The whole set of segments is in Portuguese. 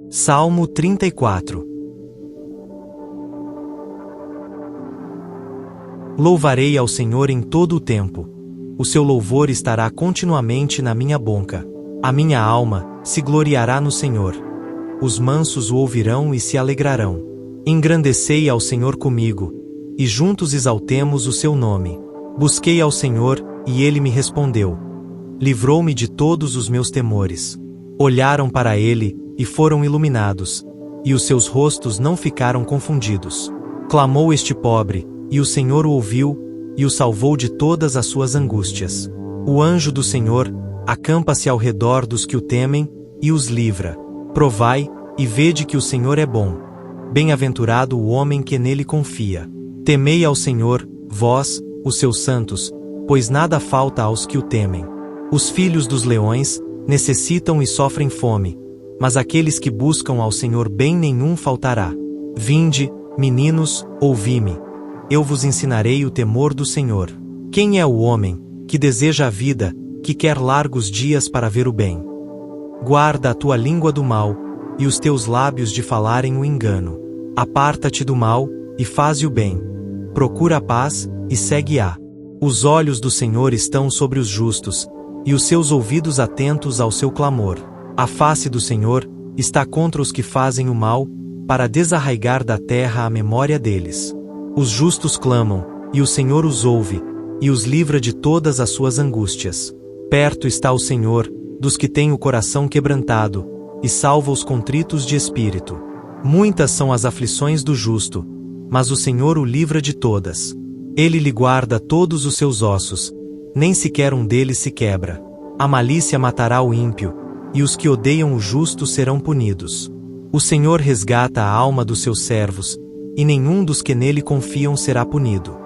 Salmo 34. Louvarei ao Senhor em todo o tempo. O seu louvor estará continuamente na minha boca. A minha alma se gloriará no Senhor. Os mansos o ouvirão e se alegrarão. Engrandecei ao Senhor comigo, e juntos exaltemos o seu nome. Busquei ao Senhor, e ele me respondeu. Livrou-me de todos os meus temores. Olharam para ele, e foram iluminados, e os seus rostos não ficaram confundidos. Clamou este pobre, e o Senhor o ouviu, e o salvou de todas as suas angústias. O anjo do Senhor acampa-se ao redor dos que o temem, e os livra. Provai, e vede que o Senhor é bom. Bem-aventurado o homem que nele confia. Temei ao Senhor, vós, os seus santos, pois nada falta aos que o temem. Os filhos dos leões necessitam e sofrem fome, mas aqueles que buscam ao Senhor bem nenhum faltará. Vinde, meninos, ouvi-me. Eu vos ensinarei o temor do Senhor. Quem é o homem que deseja a vida, que quer largos dias para ver o bem? Guarda a tua língua do mal, e os teus lábios de falarem o engano. Aparta-te do mal, e faze o bem. Procura a paz, e segue-a. Os olhos do Senhor estão sobre os justos, e os seus ouvidos atentos ao seu clamor. A face do Senhor está contra os que fazem o mal, para desarraigar da terra a memória deles. Os justos clamam, e o Senhor os ouve, e os livra de todas as suas angústias. Perto está o Senhor dos que têm o coração quebrantado, e salva os contritos de espírito. Muitas são as aflições do justo, mas o Senhor o livra de todas. Ele lhe guarda todos os seus ossos, nem sequer um deles se quebra. A malícia matará o ímpio, e os que odeiam o justo serão punidos. O Senhor resgata a alma dos seus servos, e nenhum dos que nele confiam será punido.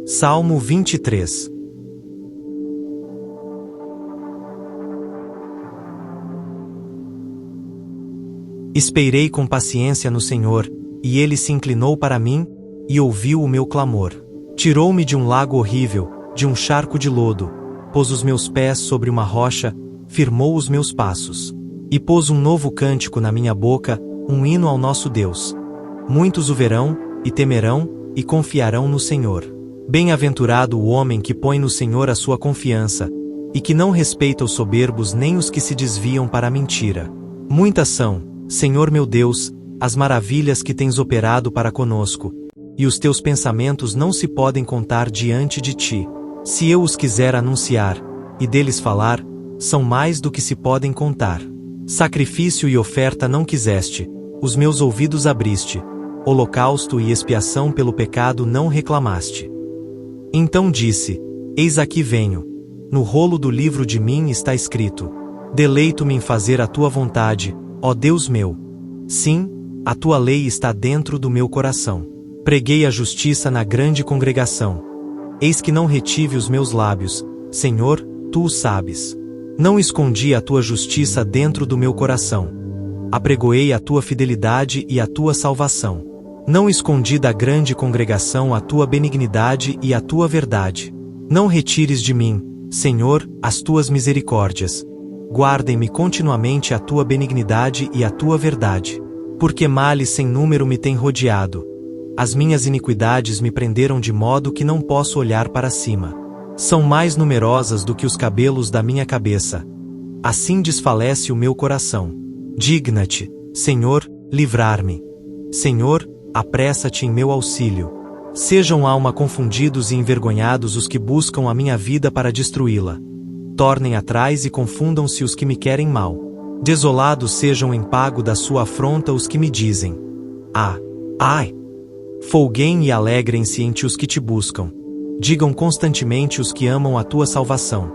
Salmo 23. Esperei com paciência no Senhor, e ele se inclinou para mim, e ouviu o meu clamor. Tirou-me de um lago horrível, de um charco de lodo, pôs os meus pés sobre uma rocha, firmou os meus passos. E pôs um novo cântico na minha boca, um hino ao nosso Deus. Muitos o verão, e temerão, e confiarão no Senhor. Bem-aventurado o homem que põe no Senhor a sua confiança, e que não respeita os soberbos nem os que se desviam para a mentira. Muitas são, Senhor meu Deus, as maravilhas que tens operado para conosco, e os teus pensamentos não se podem contar diante de ti. Se eu os quiser anunciar, e deles falar, são mais do que se podem contar. Sacrifício e oferta não quiseste, os meus ouvidos abriste, holocausto e expiação pelo pecado não reclamaste. Então disse, eis aqui venho. No rolo do livro de mim está escrito, deleito-me em fazer a tua vontade, ó Deus meu. Sim, a tua lei está dentro do meu coração. Preguei a justiça na grande congregação. Eis que não retive os meus lábios, Senhor, tu o sabes. Não escondi a tua justiça dentro do meu coração. Apregoei a tua fidelidade e a tua salvação. Não escondi da grande congregação a tua benignidade e a tua verdade. Não retires de mim, Senhor, as tuas misericórdias. Guardem-me continuamente a tua benignidade e a tua verdade. Porque males sem número me têm rodeado. As minhas iniquidades me prenderam de modo que não posso olhar para cima. São mais numerosas do que os cabelos da minha cabeça. Assim desfalece o meu coração. Digna-te, Senhor, livrar-me. Senhor, apressa-te em meu auxílio. Sejam alma confundidos e envergonhados os que buscam a minha vida para destruí-la. Tornem atrás e confundam-se os que me querem mal. Desolados sejam em pago da sua afronta os que me dizem: ai! Folguem e alegrem-se entre os que te buscam. Digam constantemente os que amam a tua salvação: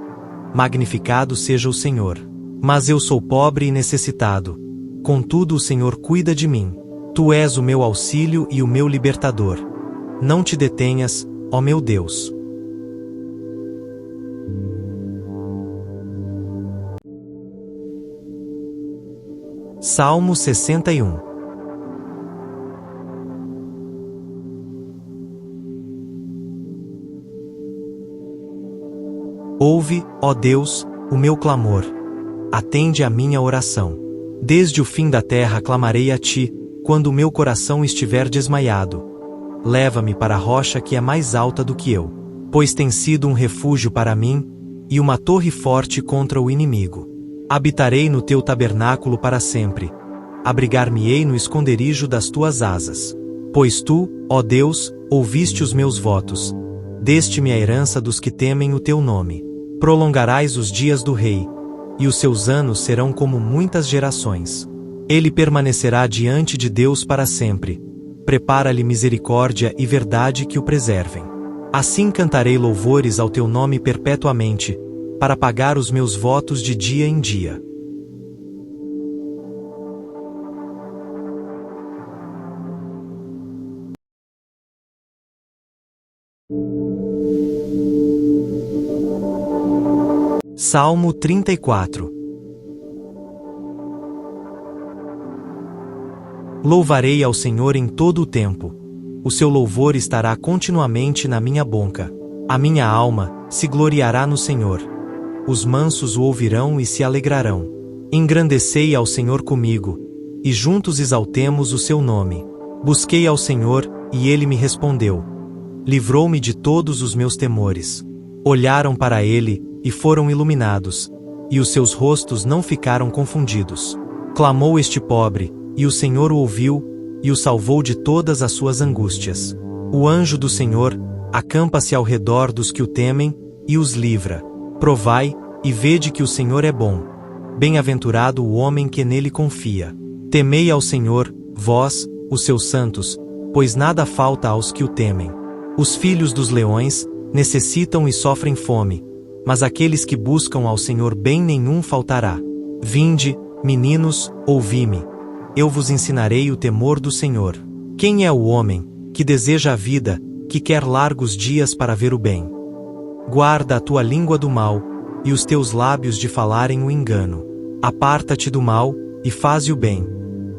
magnificado seja o Senhor. Mas eu sou pobre e necessitado. Contudo o Senhor cuida de mim. Tu és o meu auxílio e o meu libertador. Não te detenhas, ó meu Deus. Salmo 61. Ouve, ó Deus, o meu clamor. Atende à minha oração. Desde o fim da terra clamarei a ti, quando o meu coração estiver desmaiado. Leva-me para a rocha que é mais alta do que eu, pois tem sido um refúgio para mim, e uma torre forte contra o inimigo. Habitarei no teu tabernáculo para sempre. Abrigar-me-ei no esconderijo das tuas asas. Pois tu, ó Deus, ouviste os meus votos. Deste-me a herança dos que temem o teu nome. Prolongarás os dias do rei, e os seus anos serão como muitas gerações. Ele permanecerá diante de Deus para sempre. Prepara-lhe misericórdia e verdade que o preservem. Assim cantarei louvores ao teu nome perpetuamente, para pagar os meus votos de dia em dia. Salmo 34. Louvarei ao Senhor em todo o tempo. O seu louvor estará continuamente na minha boca. A minha alma se gloriará no Senhor. Os mansos o ouvirão e se alegrarão. Engrandecei ao Senhor comigo, e juntos exaltemos o seu nome. Busquei ao Senhor, e ele me respondeu. Livrou-me de todos os meus temores. Olharam para ele, e foram iluminados, e os seus rostos não ficaram confundidos. Clamou este pobre, e o Senhor o ouviu, e o salvou de todas as suas angústias. O anjo do Senhor acampa-se ao redor dos que o temem, e os livra. Provai, e vede que o Senhor é bom. Bem-aventurado o homem que nele confia. Temei ao Senhor, vós, os seus santos, pois nada falta aos que o temem. Os filhos dos leões necessitam e sofrem fome, mas aqueles que buscam ao Senhor bem nenhum faltará. Vinde, meninos, ouvi-me. Eu vos ensinarei o temor do Senhor. Quem é o homem que deseja a vida, que quer largos dias para ver o bem? Guarda a tua língua do mal, e os teus lábios de falarem o engano. Aparta-te do mal, e faze o bem.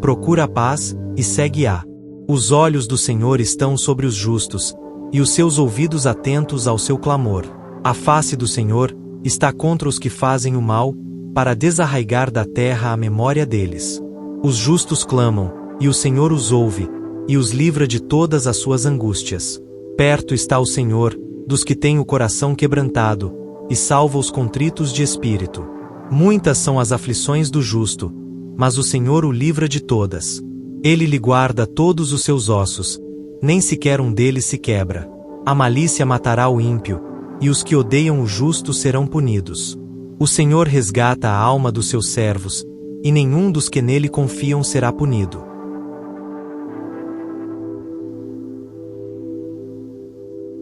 Procura a paz, e segue-a. Os olhos do Senhor estão sobre os justos, e os seus ouvidos atentos ao seu clamor. A face do Senhor está contra os que fazem o mal, para desarraigar da terra a memória deles. Os justos clamam, e o Senhor os ouve, e os livra de todas as suas angústias. Perto está o Senhor dos que têm o coração quebrantado, e salva os contritos de espírito. Muitas são as aflições do justo, mas o Senhor o livra de todas. Ele lhe guarda todos os seus ossos, nem sequer um deles se quebra. A malícia matará o ímpio, e os que odeiam o justo serão punidos. O Senhor resgata a alma dos seus servos, e nenhum dos que nele confiam será punido.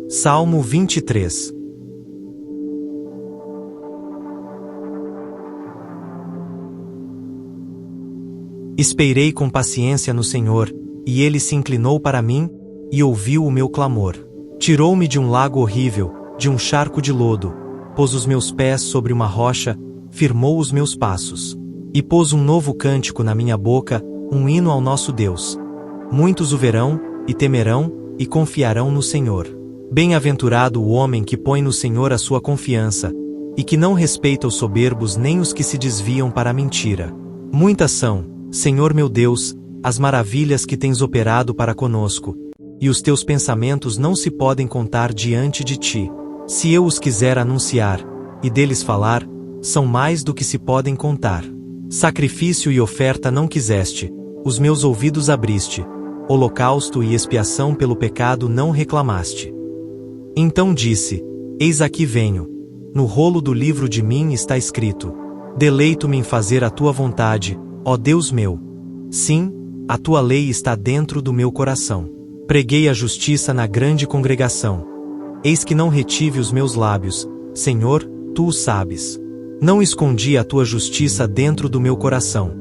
Salmo 23. Esperei com paciência no Senhor, e ele se inclinou para mim, e ouviu o meu clamor. Tirou-me de um lago horrível, de um charco de lodo, pôs os meus pés sobre uma rocha, firmou os meus passos. E pôs um novo cântico na minha boca, um hino ao nosso Deus. Muitos o verão, e temerão, e confiarão no Senhor. Bem-aventurado o homem que põe no Senhor a sua confiança, e que não respeita os soberbos nem os que se desviam para a mentira. Muitas são, Senhor meu Deus, as maravilhas que tens operado para conosco, e os teus pensamentos não se podem contar diante de ti. Se eu os quiser anunciar, e deles falar, são mais do que se podem contar. Sacrifício e oferta não quiseste, os meus ouvidos abriste, holocausto e expiação pelo pecado não reclamaste. Então disse, eis aqui venho. No rolo do livro de mim está escrito: deleito-me em fazer a tua vontade, ó Deus meu. Sim, a tua lei está dentro do meu coração. Preguei a justiça na grande congregação. Eis que não retive os meus lábios, Senhor, tu o sabes. Não escondi a tua justiça dentro do meu coração.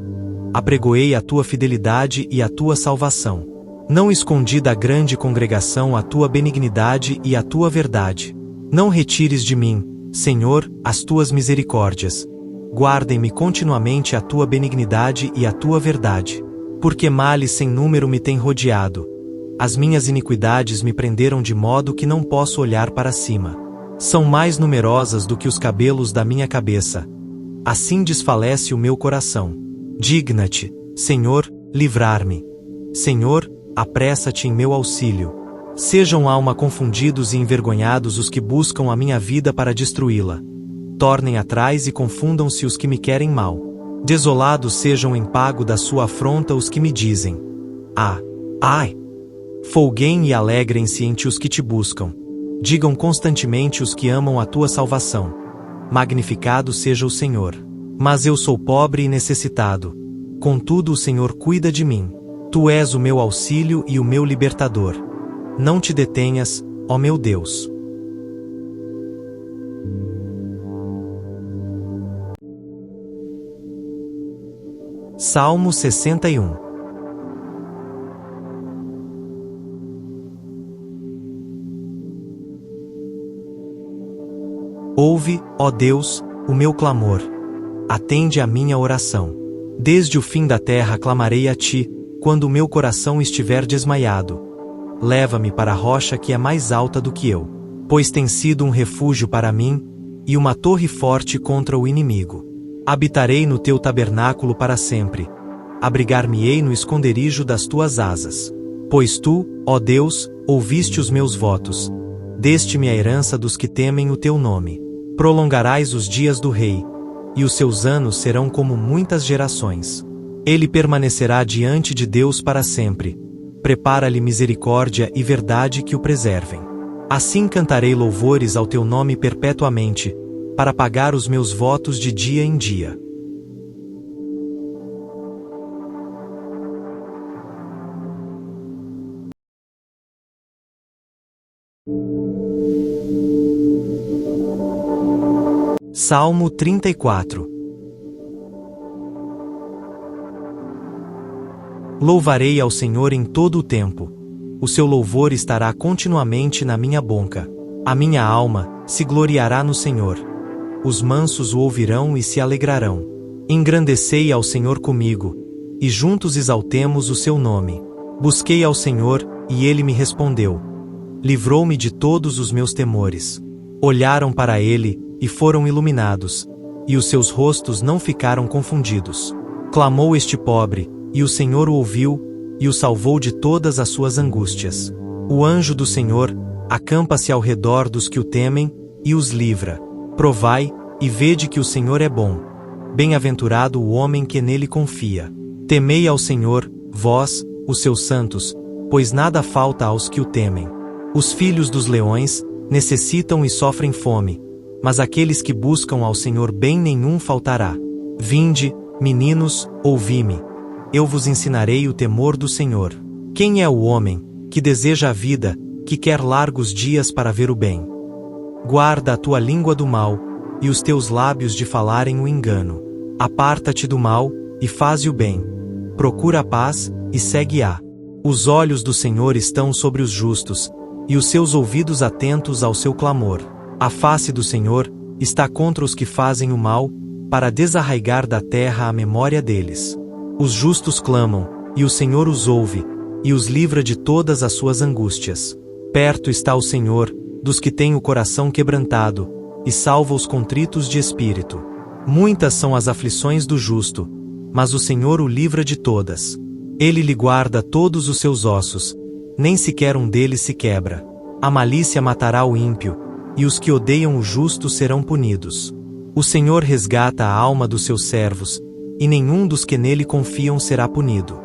Apregoei a tua fidelidade e a tua salvação. Não escondi da grande congregação a tua benignidade e a tua verdade. Não retires de mim, Senhor, as tuas misericórdias. Guardem-me continuamente a tua benignidade e a tua verdade. Porque males sem número me têm rodeado. As minhas iniquidades me prenderam de modo que não posso olhar para cima. São mais numerosas do que os cabelos da minha cabeça. Assim desfalece o meu coração. Digna-te, Senhor, livrar-me. Senhor, apressa-te em meu auxílio. Sejam alma confundidos e envergonhados os que buscam a minha vida para destruí-la. Tornem atrás e confundam-se os que me querem mal. Desolados sejam em pago da sua afronta os que me dizem: ai! Folguem e alegrem-se entre os que te buscam. Digam constantemente os que amam a tua salvação: magnificado seja o Senhor. Mas eu sou pobre e necessitado. Contudo o Senhor cuida de mim. Tu és o meu auxílio e o meu libertador. Não te detenhas, ó meu Deus. Salmo 61. Ouve, ó Deus, o meu clamor. Atende à minha oração. Desde o fim da terra clamarei a ti, quando o meu coração estiver desmaiado. Leva-me para a rocha que é mais alta do que eu, pois tem sido um refúgio para mim, e uma torre forte contra o inimigo. Habitarei no teu tabernáculo para sempre. Abrigar-me-ei no esconderijo das tuas asas. Pois tu, ó Deus, ouviste os meus votos. Deste-me a herança dos que temem o teu nome. Prolongarás os dias do rei, e os seus anos serão como muitas gerações. Ele permanecerá diante de Deus para sempre. Prepara-lhe misericórdia e verdade que o preservem. Assim cantarei louvores ao teu nome perpetuamente, para pagar os meus votos de dia em dia. Salmo 34. Louvarei ao Senhor em todo o tempo. O seu louvor estará continuamente na minha boca. A minha alma se gloriará no Senhor. Os mansos o ouvirão e se alegrarão. Engrandecei ao Senhor comigo, e juntos exaltemos o seu nome. Busquei ao Senhor, e ele me respondeu. Livrou-me de todos os meus temores. Olharam para ele, e foram iluminados, e os seus rostos não ficaram confundidos. Clamou este pobre, e o Senhor o ouviu, e o salvou de todas as suas angústias. O anjo do Senhor acampa-se ao redor dos que o temem, e os livra. Provai, e vede que o Senhor é bom. Bem-aventurado o homem que nele confia. Temei ao Senhor, vós, os seus santos, pois nada falta aos que o temem. Os filhos dos leões necessitam e sofrem fome, mas aqueles que buscam ao Senhor bem nenhum faltará. Vinde, meninos, ouvi-me. Eu vos ensinarei o temor do Senhor. Quem é o homem que deseja a vida, que quer largos dias para ver o bem? Guarda a tua língua do mal, e os teus lábios de falarem o engano. Aparta-te do mal, e faze o bem. Procura a paz, e segue-a. Os olhos do Senhor estão sobre os justos, e os seus ouvidos atentos ao seu clamor. A face do Senhor está contra os que fazem o mal, para desarraigar da terra a memória deles. Os justos clamam, e o Senhor os ouve, e os livra de todas as suas angústias. Perto está o Senhor dos que têm o coração quebrantado, e salva os contritos de espírito. Muitas são as aflições do justo, mas o Senhor o livra de todas. Ele lhe guarda todos os seus ossos, nem sequer um deles se quebra. A malícia matará o ímpio, e os que odeiam o justo serão punidos. O Senhor resgata a alma dos seus servos, e nenhum dos que nele confiam será punido.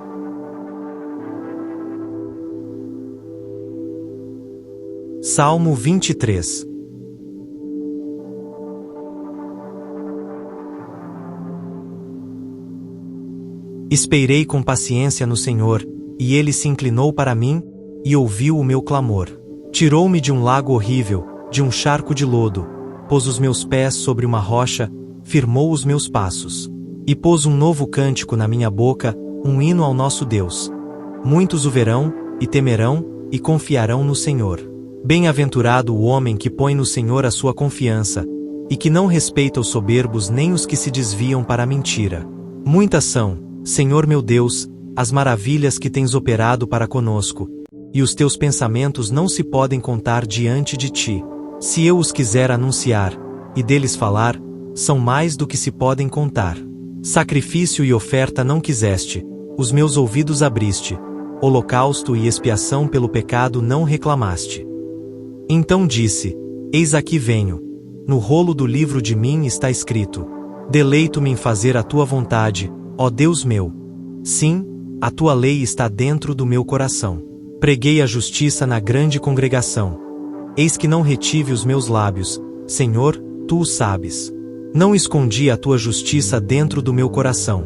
Salmo 23. Esperei com paciência no Senhor, e ele se inclinou para mim, e ouviu o meu clamor. Tirou-me de um lago horrível, de um charco de lodo, pôs os meus pés sobre uma rocha, firmou os meus passos. E pôs um novo cântico na minha boca, um hino ao nosso Deus. Muitos o verão, e temerão, e confiarão no Senhor. Bem-aventurado o homem que põe no Senhor a sua confiança, e que não respeita os soberbos nem os que se desviam para a mentira. Muitas são, Senhor meu Deus, as maravilhas que tens operado para conosco, e os teus pensamentos não se podem contar diante de ti. Se eu os quiser anunciar, e deles falar, são mais do que se podem contar. Sacrifício e oferta não quiseste, os meus ouvidos abriste, holocausto e expiação pelo pecado não reclamaste. Então disse: Eis aqui venho. No rolo do livro de mim está escrito: Deleito-me em fazer a tua vontade, ó Deus meu. Sim, a tua lei está dentro do meu coração. Preguei a justiça na grande congregação. Eis que não retive os meus lábios, Senhor, tu o sabes. Não escondi a tua justiça dentro do meu coração.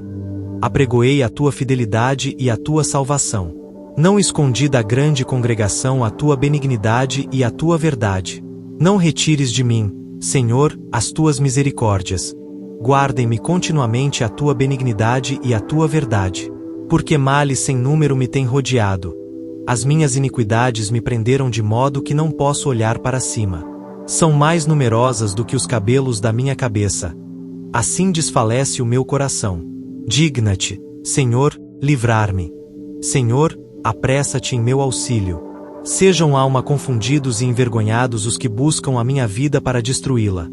Apregoei a tua fidelidade e a tua salvação. Não escondi da grande congregação a tua benignidade e a tua verdade. Não retires de mim, Senhor, as tuas misericórdias. Guardem-me continuamente a tua benignidade e a tua verdade. Porque males sem número me têm rodeado. As minhas iniquidades me prenderam de modo que não posso olhar para cima. São mais numerosas do que os cabelos da minha cabeça. Assim desfalece o meu coração. Digna-te, Senhor, livrar-me. Senhor, apressa-te em meu auxílio. Sejam alma confundidos e envergonhados os que buscam a minha vida para destruí-la.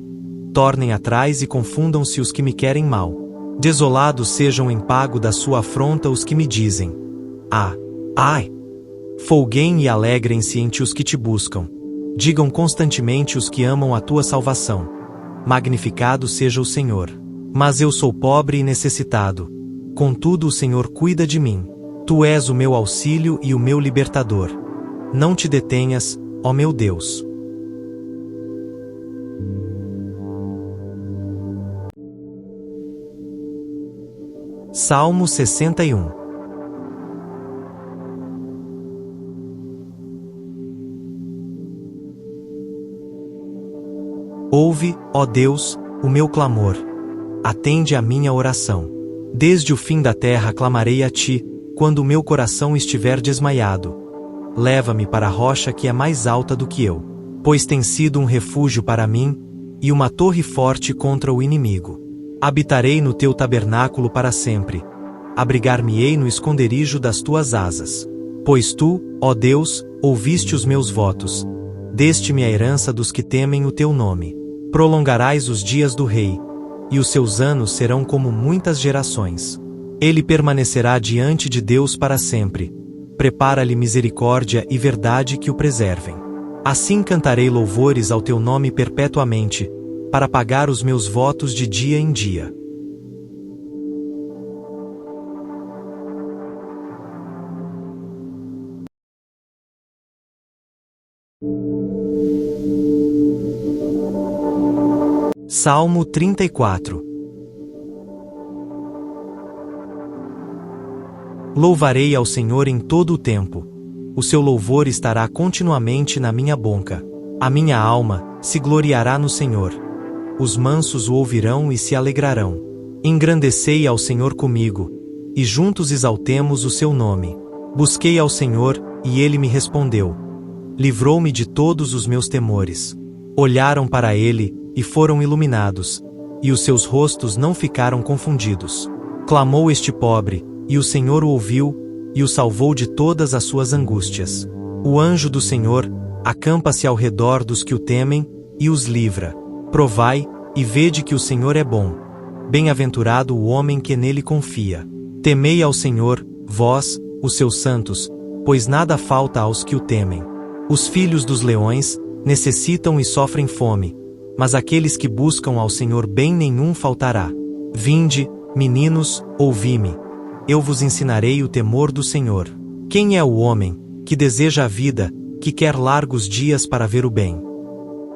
Tornem atrás e confundam-se os que me querem mal. Desolados sejam em pago da sua afronta os que me dizem: Ai! Folguem e alegrem-se entre os que te buscam. Digam constantemente os que amam a tua salvação: Magnificado seja o Senhor. Mas eu sou pobre e necessitado. Contudo o Senhor cuida de mim. Tu és o meu auxílio e o meu libertador. Não te detenhas, ó meu Deus. Salmo 61. Ouve, ó Deus, o meu clamor. Atende à minha oração. Desde o fim da terra clamarei a ti, quando o meu coração estiver desmaiado. Leva-me para a rocha que é mais alta do que eu, pois tem sido um refúgio para mim, e uma torre forte contra o inimigo. Habitarei no teu tabernáculo para sempre. Abrigar-me-ei no esconderijo das tuas asas. Pois tu, ó Deus, ouviste os meus votos. Deste-me a herança dos que temem o teu nome. Prolongarás os dias do rei, e os seus anos serão como muitas gerações. Ele permanecerá diante de Deus para sempre. Prepara-lhe misericórdia e verdade que o preservem. Assim cantarei louvores ao teu nome perpetuamente, para pagar os meus votos de dia em dia. Salmo 34. Louvarei ao Senhor em todo o tempo. O seu louvor estará continuamente na minha boca. A minha alma se gloriará no Senhor. Os mansos o ouvirão e se alegrarão. Engrandecei ao Senhor comigo, e juntos exaltemos o seu nome. Busquei ao Senhor, e ele me respondeu. Livrou-me de todos os meus temores. Olharam para ele, e foram iluminados, e os seus rostos não ficaram confundidos. Clamou este pobre, e o Senhor o ouviu, e o salvou de todas as suas angústias. O anjo do Senhor acampa-se ao redor dos que o temem, e os livra. Provai, e vede que o Senhor é bom. Bem-aventurado o homem que nele confia. Temei ao Senhor, vós, os seus santos, pois nada falta aos que o temem. Os filhos dos leões necessitam e sofrem fome, mas aqueles que buscam ao Senhor bem nenhum faltará. Vinde, meninos, ouvi-me. Eu vos ensinarei o temor do Senhor. Quem é o homem que deseja a vida, que quer largos dias para ver o bem?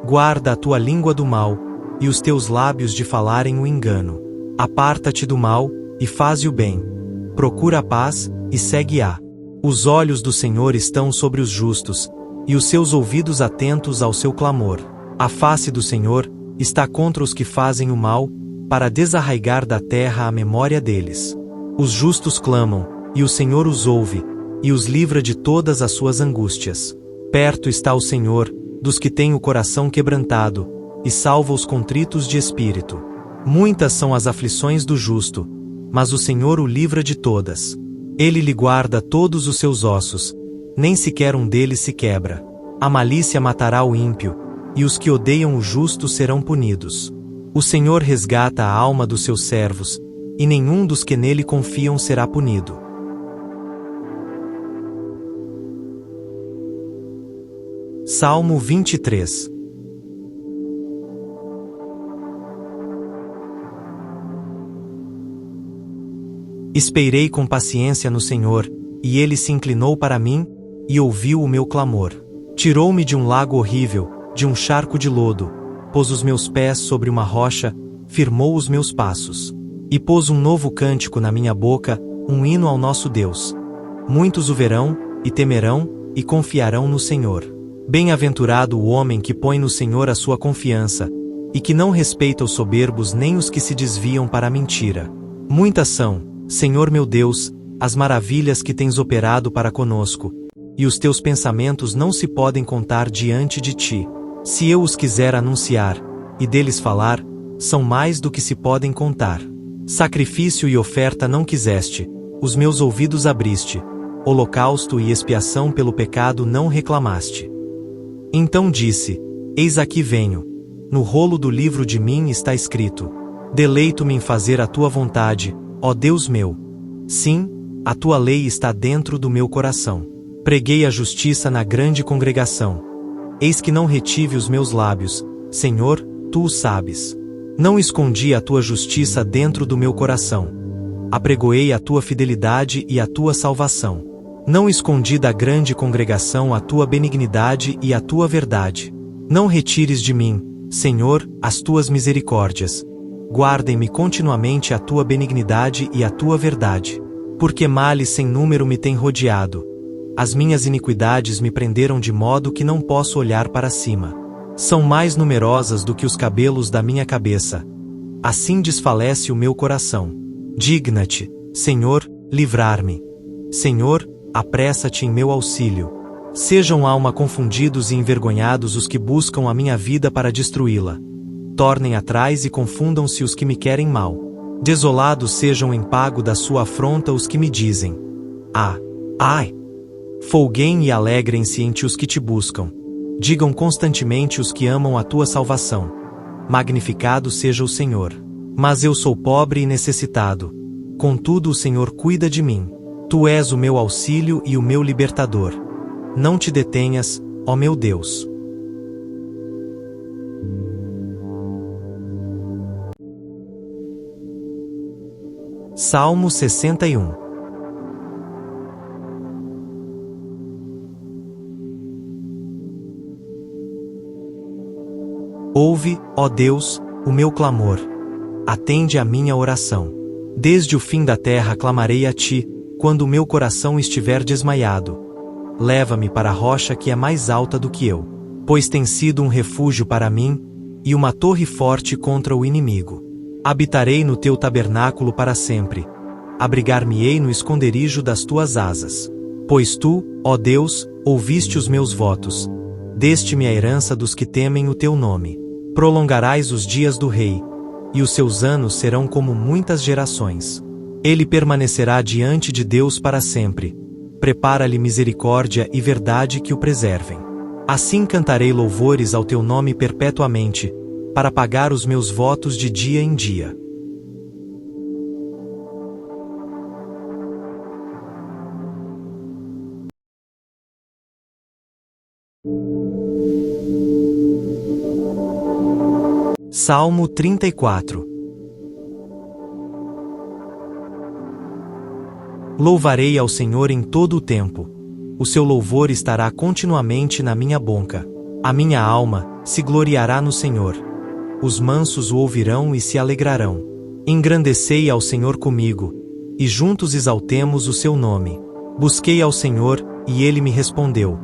Guarda a tua língua do mal, e os teus lábios de falarem o engano. Aparta-te do mal, e faze o bem. Procura a paz, e segue-a. Os olhos do Senhor estão sobre os justos, e os seus ouvidos atentos ao seu clamor. A face do Senhor está contra os que fazem o mal, para desarraigar da terra a memória deles. Os justos clamam, e o Senhor os ouve, e os livra de todas as suas angústias. Perto está o Senhor dos que têm o coração quebrantado, e salva os contritos de espírito. Muitas são as aflições do justo, mas o Senhor o livra de todas. Ele lhe guarda todos os seus ossos, nem sequer um deles se quebra. A malícia matará o ímpio, e os que odeiam o justo serão punidos. O Senhor resgata a alma dos seus servos, e nenhum dos que nele confiam será punido. Salmo 23. Esperei com paciência no Senhor, e ele se inclinou para mim, e ouviu o meu clamor. Tirou-me de um lago horrível, de um charco de lodo, pôs os meus pés sobre uma rocha, firmou os meus passos. E pôs um novo cântico na minha boca, um hino ao nosso Deus. Muitos o verão, e temerão, e confiarão no Senhor. Bem-aventurado o homem que põe no Senhor a sua confiança, e que não respeita os soberbos nem os que se desviam para a mentira. Muitas são, Senhor meu Deus, as maravilhas que tens operado para conosco, e os teus pensamentos não se podem contar diante de ti. Se eu os quiser anunciar, e deles falar, são mais do que se podem contar. Sacrifício e oferta não quiseste, os meus ouvidos abriste, holocausto e expiação pelo pecado não reclamaste. Então disse: Eis aqui venho. No rolo do livro de mim está escrito: Deleito-me em fazer a tua vontade, ó Deus meu. Sim, a tua lei está dentro do meu coração. Preguei a justiça na grande congregação. Eis que não retive os meus lábios, Senhor, tu o sabes. Não escondi a tua justiça dentro do meu coração. Apregoei a tua fidelidade e a tua salvação. Não escondi da grande congregação a tua benignidade e a tua verdade. Não retires de mim, Senhor, as tuas misericórdias. Guardem-me continuamente a tua benignidade e a tua verdade. Porque males sem número me têm rodeado. As minhas iniquidades me prenderam de modo que não posso olhar para cima. São mais numerosas do que os cabelos da minha cabeça. Assim desfalece o meu coração. Digna-te, Senhor, livrar-me. Senhor, apressa-te em meu auxílio. Sejam alma confundidos e envergonhados os que buscam a minha vida para destruí-la. Tornem atrás e confundam-se os que me querem mal. Desolados sejam em pago da sua afronta os que me dizem: Ai! Folguem e alegrem-se entre os que te buscam. Digam constantemente os que amam a tua salvação: Magnificado seja o Senhor. Mas eu sou pobre e necessitado. Contudo o Senhor cuida de mim. Tu és o meu auxílio e o meu libertador. Não te detenhas, ó meu Deus. Salmo 61. Ouve, ó Deus, o meu clamor. Atende à minha oração. Desde o fim da terra clamarei a ti, quando o meu coração estiver desmaiado. Leva-me para a rocha que é mais alta do que eu, pois tem sido um refúgio para mim, e uma torre forte contra o inimigo. Habitarei no teu tabernáculo para sempre. Abrigar-me-ei no esconderijo das tuas asas. Pois tu, ó Deus, ouviste os meus votos. Deste-me a herança dos que temem o teu nome. Prolongarás os dias do rei, e os seus anos serão como muitas gerações. Ele permanecerá diante de Deus para sempre. Prepara-lhe misericórdia e verdade que o preservem. Assim cantarei louvores ao teu nome perpetuamente, para pagar os meus votos de dia em dia. Salmo 34. Louvarei ao Senhor em todo o tempo. O seu louvor estará continuamente na minha boca. A minha alma se gloriará no Senhor. Os mansos o ouvirão e se alegrarão. Engrandecei ao Senhor comigo, e juntos exaltemos o seu nome. Busquei ao Senhor, e ele me respondeu.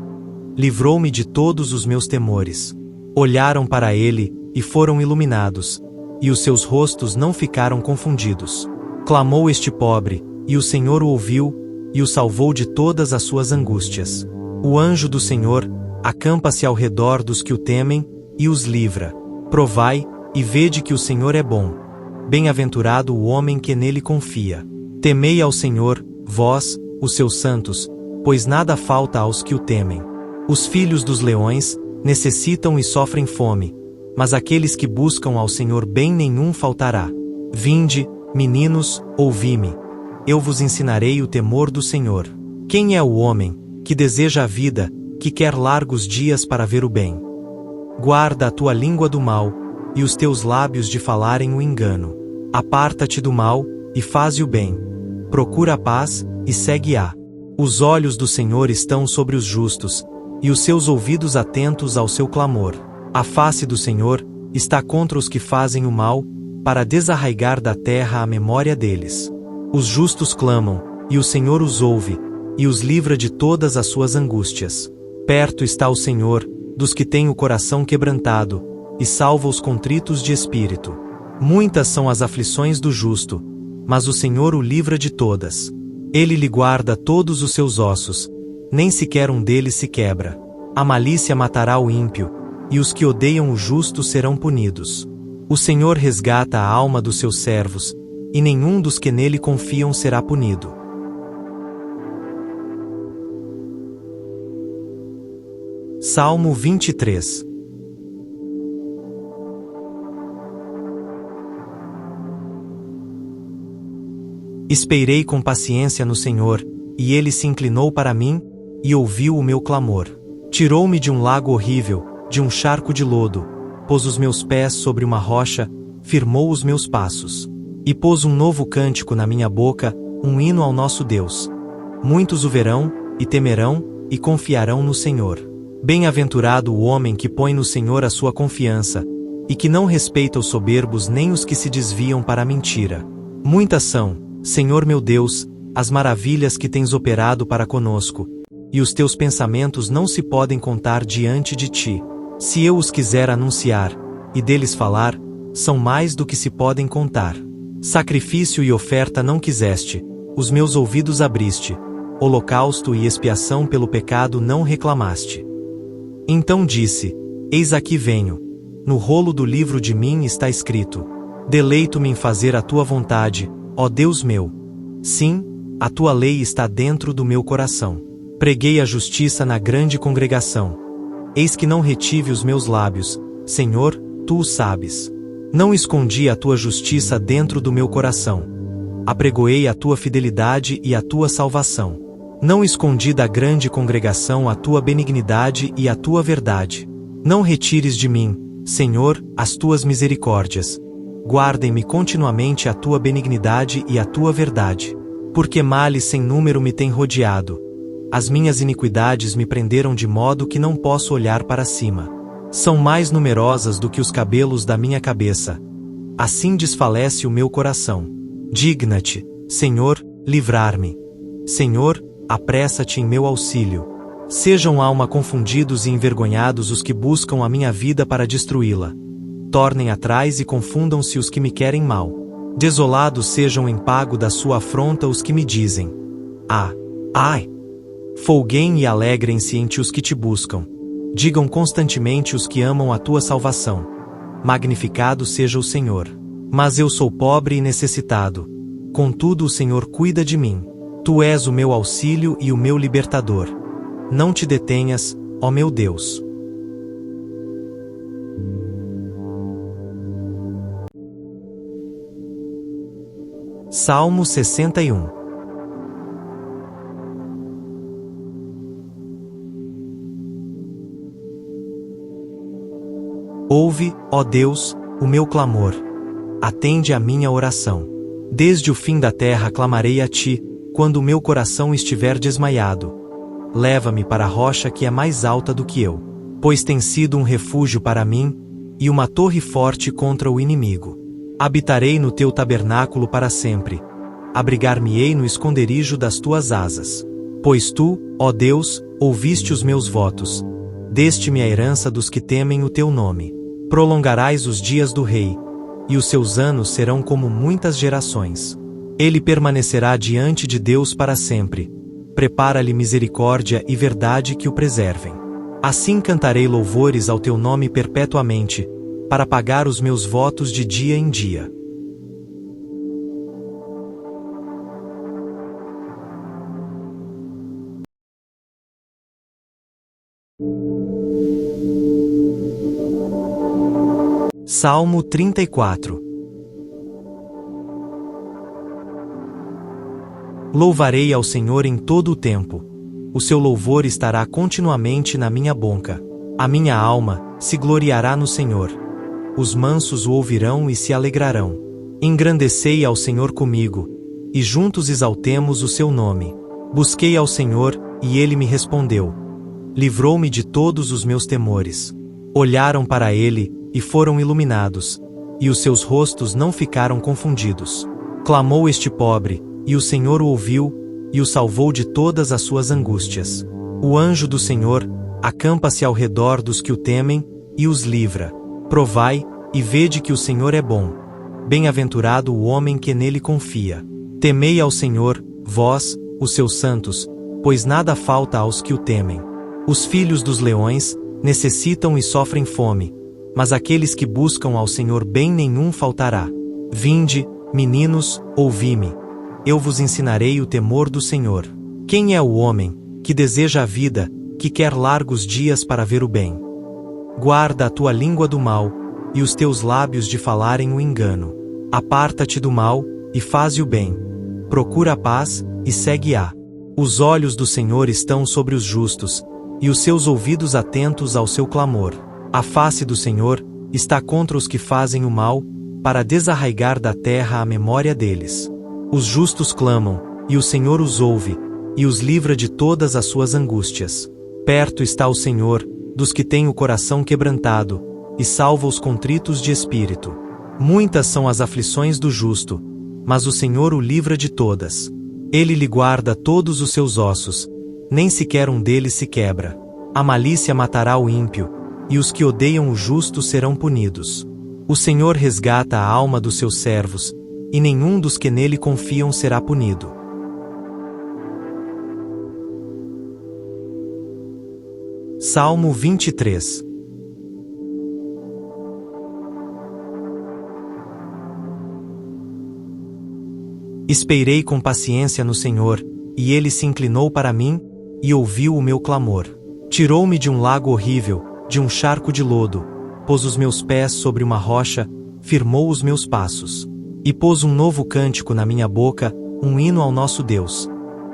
Livrou-me de todos os meus temores. Olharam para ele, e foram iluminados, e os seus rostos não ficaram confundidos. Clamou este pobre, e o Senhor o ouviu, e o salvou de todas as suas angústias. O anjo do Senhor acampa-se ao redor dos que o temem, e os livra. Provai, e vede que o Senhor é bom. Bem-aventurado o homem que nele confia. Temei ao Senhor, vós, os seus santos, pois nada falta aos que o temem. Os filhos dos leões necessitam e sofrem fome, mas aqueles que buscam ao Senhor bem nenhum faltará. Vinde, meninos, ouvi-me. Eu vos ensinarei o temor do Senhor. Quem é o homem que deseja a vida, que quer largos dias para ver o bem? Guarda a tua língua do mal, e os teus lábios de falarem o engano. Aparta-te do mal, e faze o bem. Procura a paz, e segue-a. Os olhos do Senhor estão sobre os justos, e os seus ouvidos atentos ao seu clamor. A face do Senhor está contra os que fazem o mal, para desarraigar da terra a memória deles. Os justos clamam, e o Senhor os ouve, e os livra de todas as suas angústias. Perto está o Senhor dos que têm o coração quebrantado, e salva os contritos de espírito. Muitas são as aflições do justo, mas o Senhor o livra de todas. Ele lhe guarda todos os seus ossos, nem sequer um deles se quebra. A malícia matará o ímpio, e os que odeiam o justo serão punidos. O Senhor resgata a alma dos seus servos, e nenhum dos que nele confiam será punido. Salmo 23. Esperei com paciência no Senhor, e ele se inclinou para mim, e ouviu o meu clamor. Tirou-me de um lago horrível, de um charco de lodo, pôs os meus pés sobre uma rocha, firmou os meus passos. E pôs um novo cântico na minha boca, um hino ao nosso Deus. Muitos o verão, e temerão, e confiarão no Senhor. Bem-aventurado o homem que põe no Senhor a sua confiança, e que não respeita os soberbos nem os que se desviam para a mentira. Muitas são, Senhor meu Deus, as maravilhas que tens operado para conosco, e os teus pensamentos não se podem contar diante de ti. Se eu os quiser anunciar, e deles falar, são mais do que se podem contar. Sacrifício e oferta não quiseste, os meus ouvidos abriste, holocausto e expiação pelo pecado não reclamaste. Então disse: Eis aqui venho. No rolo do livro de mim está escrito: Deleito-me em fazer a tua vontade, ó Deus meu. Sim, a tua lei está dentro do meu coração. Preguei a justiça na grande congregação. Eis que não retive os meus lábios, Senhor, tu o sabes. Não escondi a tua justiça dentro do meu coração. Apregoei a tua fidelidade e a tua salvação. Não escondi da grande congregação a tua benignidade e a tua verdade. Não retires de mim, Senhor, as tuas misericórdias. Guardem-me continuamente a tua benignidade e a tua verdade. Porque males sem número me têm rodeado. As minhas iniquidades me prenderam de modo que não posso olhar para cima. São mais numerosas do que os cabelos da minha cabeça. Assim desfalece o meu coração. Digna-te, Senhor, livrar-me. Senhor, apressa-te em meu auxílio. Sejam alma confundidos e envergonhados os que buscam a minha vida para destruí-la. Tornem atrás e confundam-se os que me querem mal. Desolados sejam em pago da sua afronta os que me dizem: Ai! Folguem e alegrem-se em ti os que te buscam. Digam constantemente os que amam a tua salvação: Magnificado seja o Senhor. Mas eu sou pobre e necessitado. Contudo o Senhor cuida de mim. Tu és o meu auxílio e o meu libertador. Não te detenhas, ó meu Deus. Salmo 61. Ouve, ó Deus, o meu clamor. Atende à minha oração. Desde o fim da terra clamarei a ti, quando o meu coração estiver desmaiado. Leva-me para a rocha que é mais alta do que eu, pois tem sido um refúgio para mim, e uma torre forte contra o inimigo. Habitarei no teu tabernáculo para sempre. Abrigar-me-ei no esconderijo das tuas asas. Pois tu, ó Deus, ouviste os meus votos. Deste-me a herança dos que temem o teu nome. Prolongarás os dias do rei, e os seus anos serão como muitas gerações. Ele permanecerá diante de Deus para sempre. Prepara-lhe misericórdia e verdade que o preservem. Assim cantarei louvores ao teu nome perpetuamente, para pagar os meus votos de dia em dia. Salmo 34. Louvarei ao Senhor em todo o tempo. O seu louvor estará continuamente na minha boca. A minha alma se gloriará no Senhor. Os mansos o ouvirão e se alegrarão. Engrandecei ao Senhor comigo, e juntos exaltemos o seu nome. Busquei ao Senhor, e ele me respondeu. Livrou-me de todos os meus temores. Olharam para ele, e foram iluminados, e os seus rostos não ficaram confundidos. Clamou este pobre, e o Senhor o ouviu, e o salvou de todas as suas angústias. O anjo do Senhor acampa-se ao redor dos que o temem, e os livra. Provai, e vede que o Senhor é bom. Bem-aventurado o homem que nele confia. Temei ao Senhor, vós, os seus santos, pois nada falta aos que o temem. Os filhos dos leões necessitam e sofrem fome, mas aqueles que buscam ao Senhor bem nenhum faltará. Vinde, meninos, ouvi-me. Eu vos ensinarei o temor do Senhor. Quem é o homem que deseja a vida, que quer largos dias para ver o bem? Guarda a tua língua do mal, e os teus lábios de falarem o engano. Aparta-te do mal, e faze o bem. Procura a paz, e segue-a. Os olhos do Senhor estão sobre os justos, e os seus ouvidos atentos ao seu clamor. A face do Senhor está contra os que fazem o mal, para desarraigar da terra a memória deles. Os justos clamam, e o Senhor os ouve, e os livra de todas as suas angústias. Perto está o Senhor dos que têm o coração quebrantado, e salva os contritos de espírito. Muitas são as aflições do justo, mas o Senhor o livra de todas. Ele lhe guarda todos os seus ossos, nem sequer um deles se quebra. A malícia matará o ímpio, e os que odeiam o justo serão punidos. O Senhor resgata a alma dos seus servos, e nenhum dos que nele confiam será punido. Salmo 23. Esperei com paciência no Senhor, e ele se inclinou para mim, e ouviu o meu clamor. Tirou-me de um lago horrível, de um charco de lodo, pôs os meus pés sobre uma rocha, firmou os meus passos. E pôs um novo cântico na minha boca, um hino ao nosso Deus.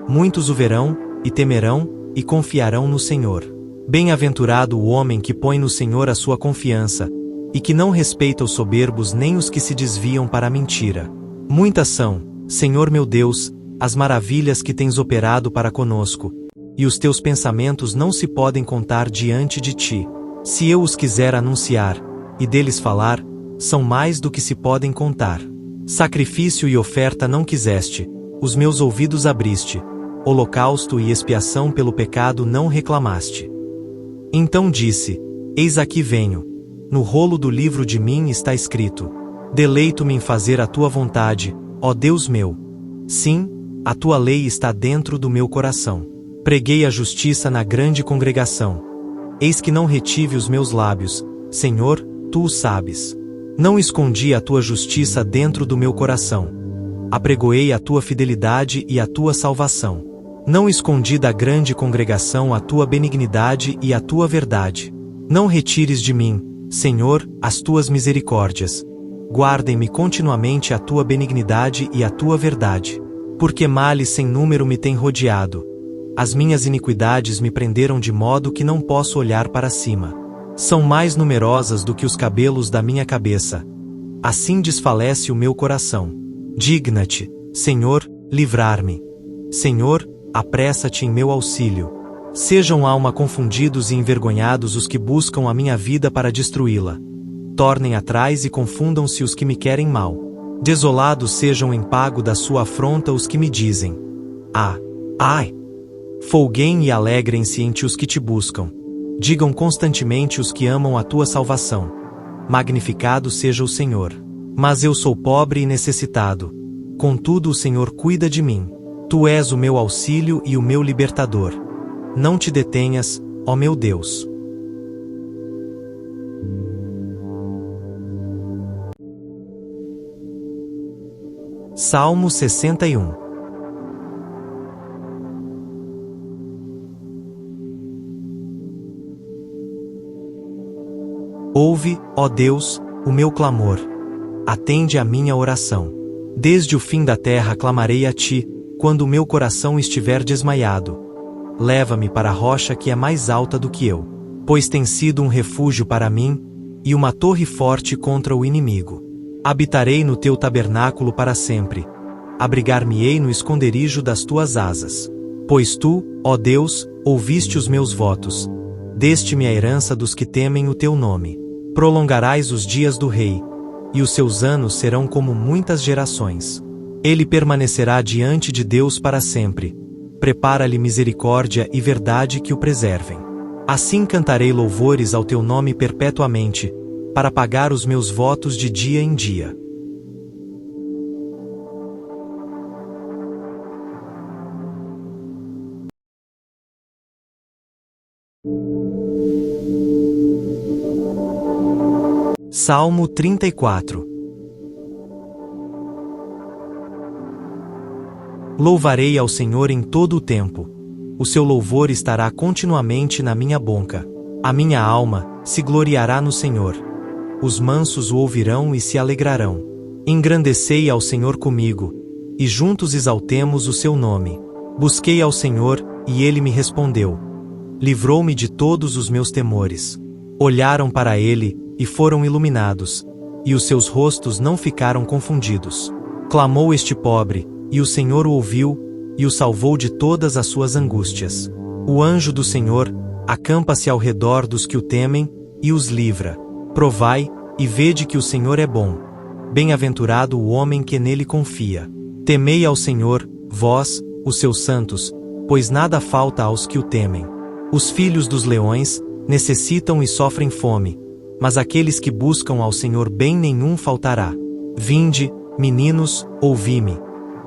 Muitos o verão, e temerão, e confiarão no Senhor. Bem-aventurado o homem que põe no Senhor a sua confiança, e que não respeita os soberbos nem os que se desviam para a mentira. Muitas são, Senhor meu Deus, as maravilhas que tens operado para conosco, e os teus pensamentos não se podem contar diante de ti. Se eu os quiser anunciar, e deles falar, são mais do que se podem contar. Sacrifício e oferta não quiseste, os meus ouvidos abriste, holocausto e expiação pelo pecado não reclamaste. Então disse, eis aqui venho. No rolo do livro de mim está escrito: deleito-me em fazer a tua vontade, ó Deus meu. Sim, a tua lei está dentro do meu coração. Preguei a justiça na grande congregação. Eis que não retive os meus lábios, Senhor, tu o sabes. Não escondi a tua justiça dentro do meu coração. Apregoei a tua fidelidade e a tua salvação. Não escondi da grande congregação a tua benignidade e a tua verdade. Não retires de mim, Senhor, as tuas misericórdias. Guardem-me continuamente a tua benignidade e a tua verdade. Porque males sem número me têm rodeado. As minhas iniquidades me prenderam de modo que não posso olhar para cima. São mais numerosas do que os cabelos da minha cabeça. Assim desfalece o meu coração. Digna-te, Senhor, livrar-me. Senhor, apressa-te em meu auxílio. Sejam alma confundidos e envergonhados os que buscam a minha vida para destruí-la. Tornem atrás e confundam-se os que me querem mal. Desolados sejam em pago da sua afronta os que me dizem: ai! Folguem e alegrem-se entre os que te buscam. Digam constantemente os que amam a tua salvação: magnificado seja o Senhor. Mas eu sou pobre e necessitado. Contudo o Senhor cuida de mim. Tu és o meu auxílio e o meu libertador. Não te detenhas, ó meu Deus. Salmo 61. Ouve, ó Deus, o meu clamor. Atende à minha oração. Desde o fim da terra clamarei a ti, quando o meu coração estiver desmaiado. Leva-me para a rocha que é mais alta do que eu, pois tem sido um refúgio para mim, e uma torre forte contra o inimigo. Habitarei no teu tabernáculo para sempre. Abrigar-me-ei no esconderijo das tuas asas. Pois tu, ó Deus, ouviste os meus votos. Deste-me a herança dos que temem o teu nome. Prolongarás os dias do rei, e os seus anos serão como muitas gerações. Ele permanecerá diante de Deus para sempre. Prepara-lhe misericórdia e verdade que o preservem. Assim cantarei louvores ao teu nome perpetuamente, para pagar os meus votos de dia em dia. Salmo 34. Louvarei ao Senhor em todo o tempo. O seu louvor estará continuamente na minha boca. A minha alma se gloriará no Senhor. Os mansos o ouvirão e se alegrarão. Engrandecei ao Senhor comigo, e juntos exaltemos o seu nome. Busquei ao Senhor, e ele me respondeu. Livrou-me de todos os meus temores. Olharam para ele, e foram iluminados, e os seus rostos não ficaram confundidos. Clamou este pobre, e o Senhor o ouviu, e o salvou de todas as suas angústias. O anjo do Senhor acampa-se ao redor dos que o temem, e os livra. Provai, e vede que o Senhor é bom. Bem-aventurado o homem que nele confia. Temei ao Senhor, vós, os seus santos, pois nada falta aos que o temem. Os filhos dos leões necessitam e sofrem fome, mas aqueles que buscam ao Senhor bem nenhum faltará. Vinde, meninos, ouvi-me.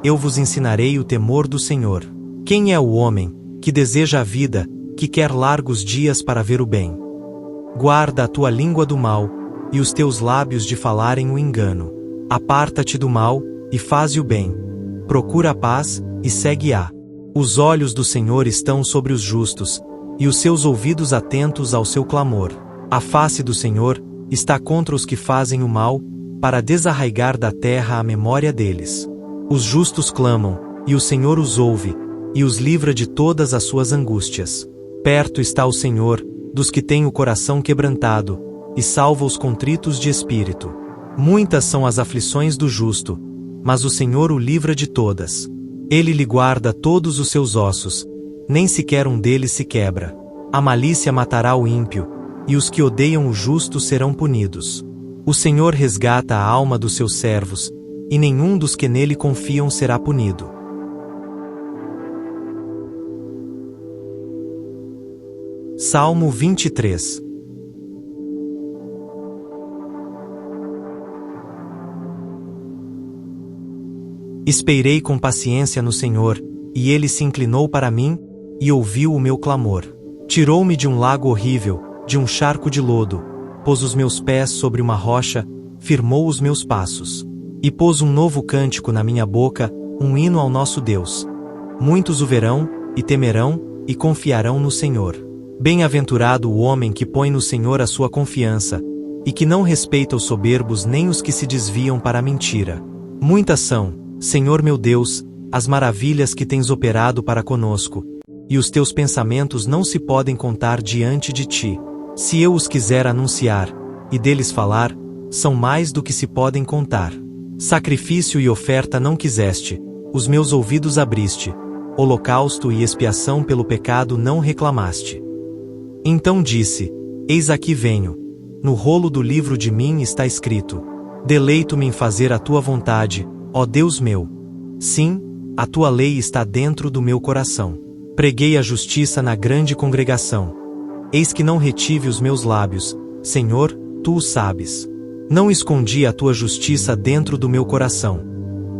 Eu vos ensinarei o temor do Senhor. Quem é o homem que deseja a vida, que quer largos dias para ver o bem? Guarda a tua língua do mal, e os teus lábios de falarem o engano. Aparta-te do mal, e faze o bem. Procura a paz, e segue-a. Os olhos do Senhor estão sobre os justos, e os seus ouvidos atentos ao seu clamor. A face do Senhor está contra os que fazem o mal, para desarraigar da terra a memória deles. Os justos clamam, e o Senhor os ouve, e os livra de todas as suas angústias. Perto está o Senhor dos que têm o coração quebrantado, e salva os contritos de espírito. Muitas são as aflições do justo, mas o Senhor o livra de todas. Ele lhe guarda todos os seus ossos, nem sequer um deles se quebra. A malícia matará o ímpio, e os que odeiam o justo serão punidos. O Senhor resgata a alma dos seus servos, e nenhum dos que nele confiam será punido. Salmo 23. Esperei com paciência no Senhor, e ele se inclinou para mim, e ouviu o meu clamor. Tirou-me de um lago horrível, de um charco de lodo, pôs os meus pés sobre uma rocha, firmou os meus passos. E pôs um novo cântico na minha boca, um hino ao nosso Deus. Muitos o verão, e temerão, e confiarão no Senhor. Bem-aventurado o homem que põe no Senhor a sua confiança, e que não respeita os soberbos nem os que se desviam para a mentira. Muitas são, Senhor meu Deus, as maravilhas que tens operado para conosco, e os teus pensamentos não se podem contar diante de ti. Se eu os quiser anunciar, e deles falar, são mais do que se podem contar. Sacrifício e oferta não quiseste, os meus ouvidos abriste, holocausto e expiação pelo pecado não reclamaste. Então disse, eis aqui venho. No rolo do livro de mim está escrito, deleito-me em fazer a tua vontade, ó Deus meu. Sim, a tua lei está dentro do meu coração. Preguei a justiça na grande congregação. Eis que não retive os meus lábios, Senhor, tu o sabes. Não escondi a tua justiça dentro do meu coração.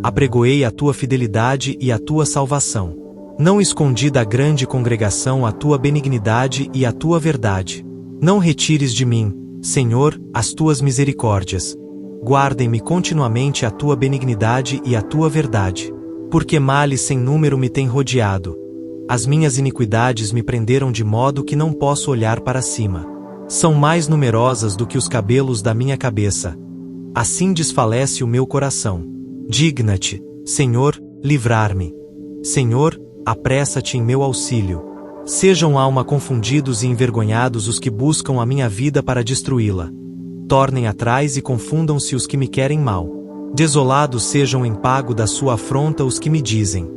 Apregoei a tua fidelidade e a tua salvação. Não escondi da grande congregação a tua benignidade e a tua verdade. Não retires de mim, Senhor, as tuas misericórdias. Guardem-me continuamente a tua benignidade e a tua verdade. Porque males sem número me têm rodeado. As minhas iniquidades me prenderam de modo que não posso olhar para cima. São mais numerosas do que os cabelos da minha cabeça, assim desfalece o meu coração. Digna-te, Senhor, livrar-me. Senhor, apressa-te em meu auxílio. Sejam alma confundidos e envergonhados os que buscam a minha vida para destruí-la. Tornem atrás e confundam-se os que me querem mal. Desolados sejam em pago da sua afronta os que me dizem: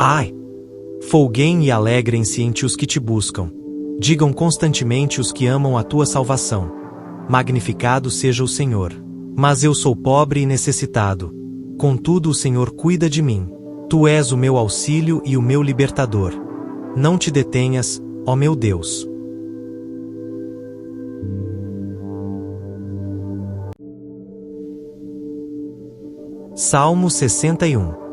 ai! Folguem e alegrem-se entre os que te buscam. Digam constantemente os que amam a tua salvação: magnificado seja o Senhor. Mas eu sou pobre e necessitado. Contudo o Senhor cuida de mim. Tu és o meu auxílio e o meu libertador. Não te detenhas, ó meu Deus. Salmo 61.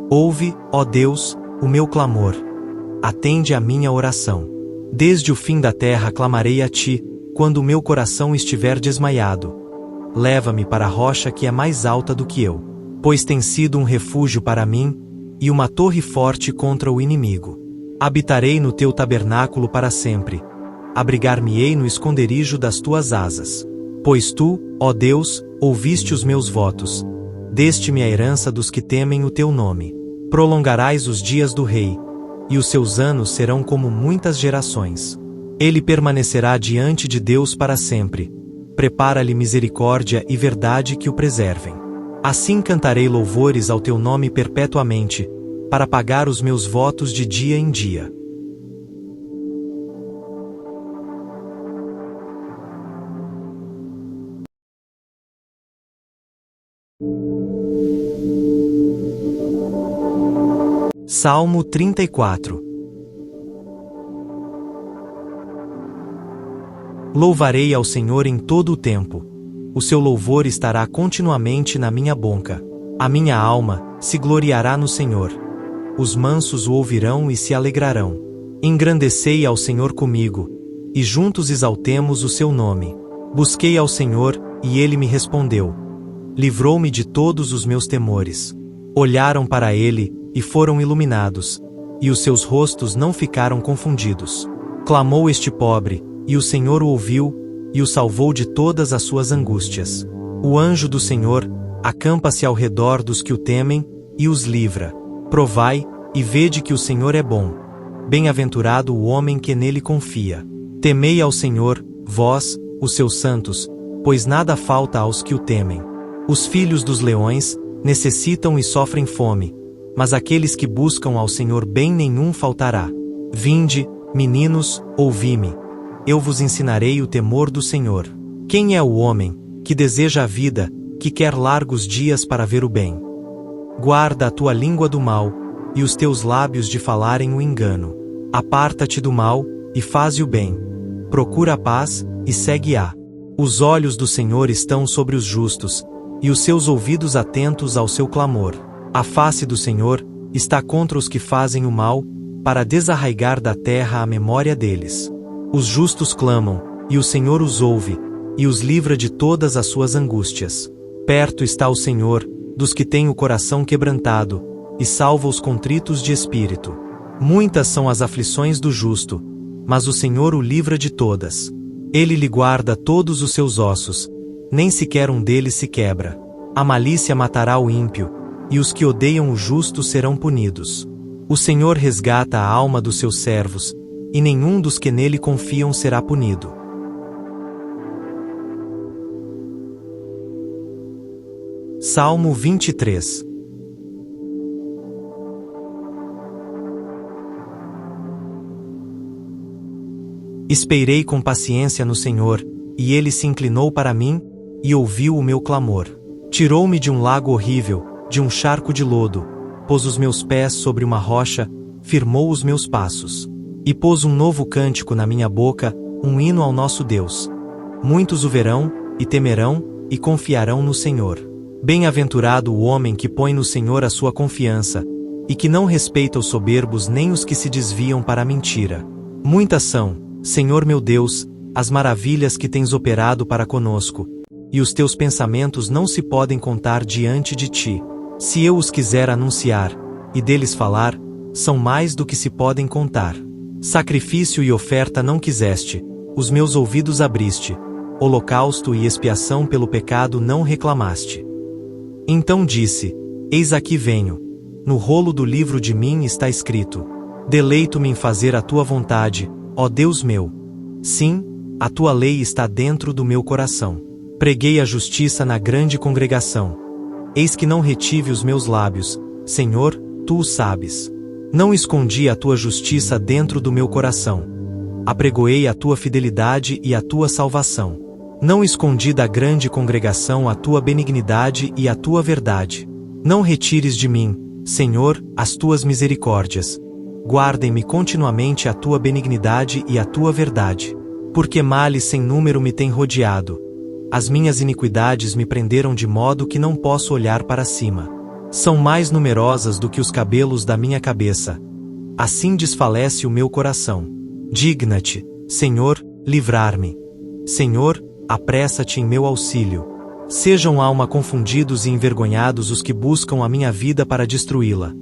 Ouve, ó Deus, o meu clamor. Atende à minha oração. Desde o fim da terra clamarei a ti, quando o meu coração estiver desmaiado. Leva-me para a rocha que é mais alta do que eu, pois tem sido um refúgio para mim, e uma torre forte contra o inimigo. Habitarei no teu tabernáculo para sempre. Abrigar-me-ei no esconderijo das tuas asas. Pois tu, ó Deus, ouviste os meus votos. Deste-me a herança dos que temem o teu nome. Prolongarás os dias do rei, e os seus anos serão como muitas gerações. Ele permanecerá diante de Deus para sempre. Prepara-lhe misericórdia e verdade que o preservem. Assim cantarei louvores ao teu nome perpetuamente, para pagar os meus votos de dia em dia. Salmo 34. Louvarei ao Senhor em todo o tempo. O seu louvor estará continuamente na minha boca. A minha alma se gloriará no Senhor. Os mansos o ouvirão e se alegrarão. Engrandecei ao Senhor comigo, e juntos exaltemos o seu nome. Busquei ao Senhor, e ele me respondeu. Livrou-me de todos os meus temores. Olharam para ele, e foram iluminados, e os seus rostos não ficaram confundidos. Clamou este pobre, e o Senhor o ouviu, e o salvou de todas as suas angústias. O anjo do Senhor acampa-se ao redor dos que o temem, e os livra. Provai, e vede que o Senhor é bom. Bem-aventurado o homem que nele confia. Temei ao Senhor, vós, os seus santos, pois nada falta aos que o temem. Os filhos dos leões necessitam e sofrem fome, mas aqueles que buscam ao Senhor bem nenhum faltará. Vinde, meninos, ouvi-me. Eu vos ensinarei o temor do Senhor. Quem é o homem que deseja a vida, que quer largos dias para ver o bem? Guarda a tua língua do mal, e os teus lábios de falarem o engano. Aparta-te do mal, e faze o bem. Procura a paz, e segue-a. Os olhos do Senhor estão sobre os justos, e os seus ouvidos atentos ao seu clamor. A face do Senhor está contra os que fazem o mal, para desarraigar da terra a memória deles. Os justos clamam, e o Senhor os ouve, e os livra de todas as suas angústias. Perto está o Senhor dos que têm o coração quebrantado, e salva os contritos de espírito. Muitas são as aflições do justo, mas o Senhor o livra de todas. Ele lhe guarda todos os seus ossos, nem sequer um deles se quebra. A malícia matará o ímpio, e os que odeiam o justo serão punidos. O Senhor resgata a alma dos seus servos, e nenhum dos que nele confiam será punido. Salmo 23. Esperei com paciência no Senhor, e ele se inclinou para mim, e ouviu o meu clamor. Tirou-me de um lago horrível, de um charco de lodo, pôs os meus pés sobre uma rocha, firmou os meus passos. E pôs um novo cântico na minha boca, um hino ao nosso Deus. Muitos o verão, e temerão, e confiarão no Senhor. Bem-aventurado o homem que põe no Senhor a sua confiança, e que não respeita os soberbos nem os que se desviam para a mentira. Muitas são, Senhor meu Deus, as maravilhas que tens operado para conosco, e os teus pensamentos não se podem contar diante de ti. Se eu os quiser anunciar, e deles falar, são mais do que se podem contar. Sacrifício e oferta não quiseste, os meus ouvidos abriste, holocausto e expiação pelo pecado não reclamaste. Então disse: Eis aqui venho. No rolo do livro de mim está escrito: Deleito-me em fazer a tua vontade, ó Deus meu. Sim, a tua lei está dentro do meu coração. Preguei a justiça na grande congregação. Eis que não retive os meus lábios, Senhor, tu o sabes. Não escondi a tua justiça dentro do meu coração. Apregoei a tua fidelidade e a tua salvação. Não escondi da grande congregação a tua benignidade e a tua verdade. Não retires de mim, Senhor, as tuas misericórdias. Guardem-me continuamente a tua benignidade e a tua verdade. Porque males sem número me têm rodeado. As minhas iniquidades me prenderam de modo que não posso olhar para cima. São mais numerosas do que os cabelos da minha cabeça. Assim desfalece o meu coração. Digna-te, Senhor, livrar-me. Senhor, apressa-te em meu auxílio. Sejam alma confundidos e envergonhados os que buscam a minha vida para destruí-la.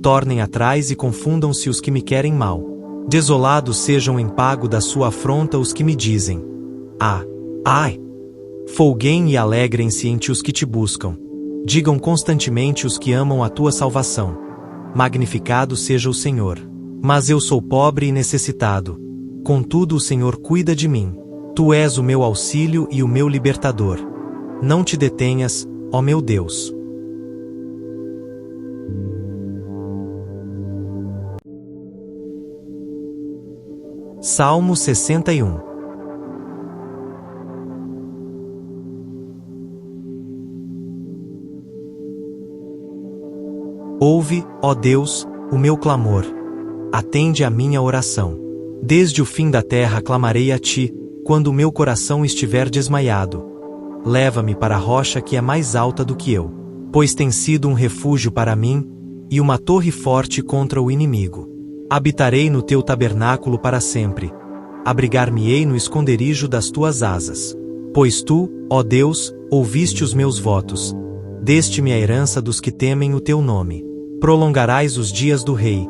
Tornem atrás e confundam-se os que me querem mal. Desolados sejam em pago da sua afronta os que me dizem: Ai! Folguem e alegrem-se entre os que te buscam. Digam constantemente os que amam a tua salvação: Magnificado seja o Senhor. Mas eu sou pobre e necessitado. Contudo o Senhor cuida de mim. Tu és o meu auxílio e o meu libertador. Não te detenhas, ó meu Deus. Salmo 61. Ouve, ó Deus, o meu clamor. Atende a minha oração. Desde o fim da terra clamarei a ti, quando o meu coração estiver desmaiado. Leva-me para a rocha que é mais alta do que eu, pois tem sido um refúgio para mim, e uma torre forte contra o inimigo. Habitarei no teu tabernáculo para sempre. Abrigar-me-ei no esconderijo das tuas asas. Pois tu, ó Deus, ouviste os meus votos. Deste-me a herança dos que temem o teu nome. Prolongarás os dias do rei,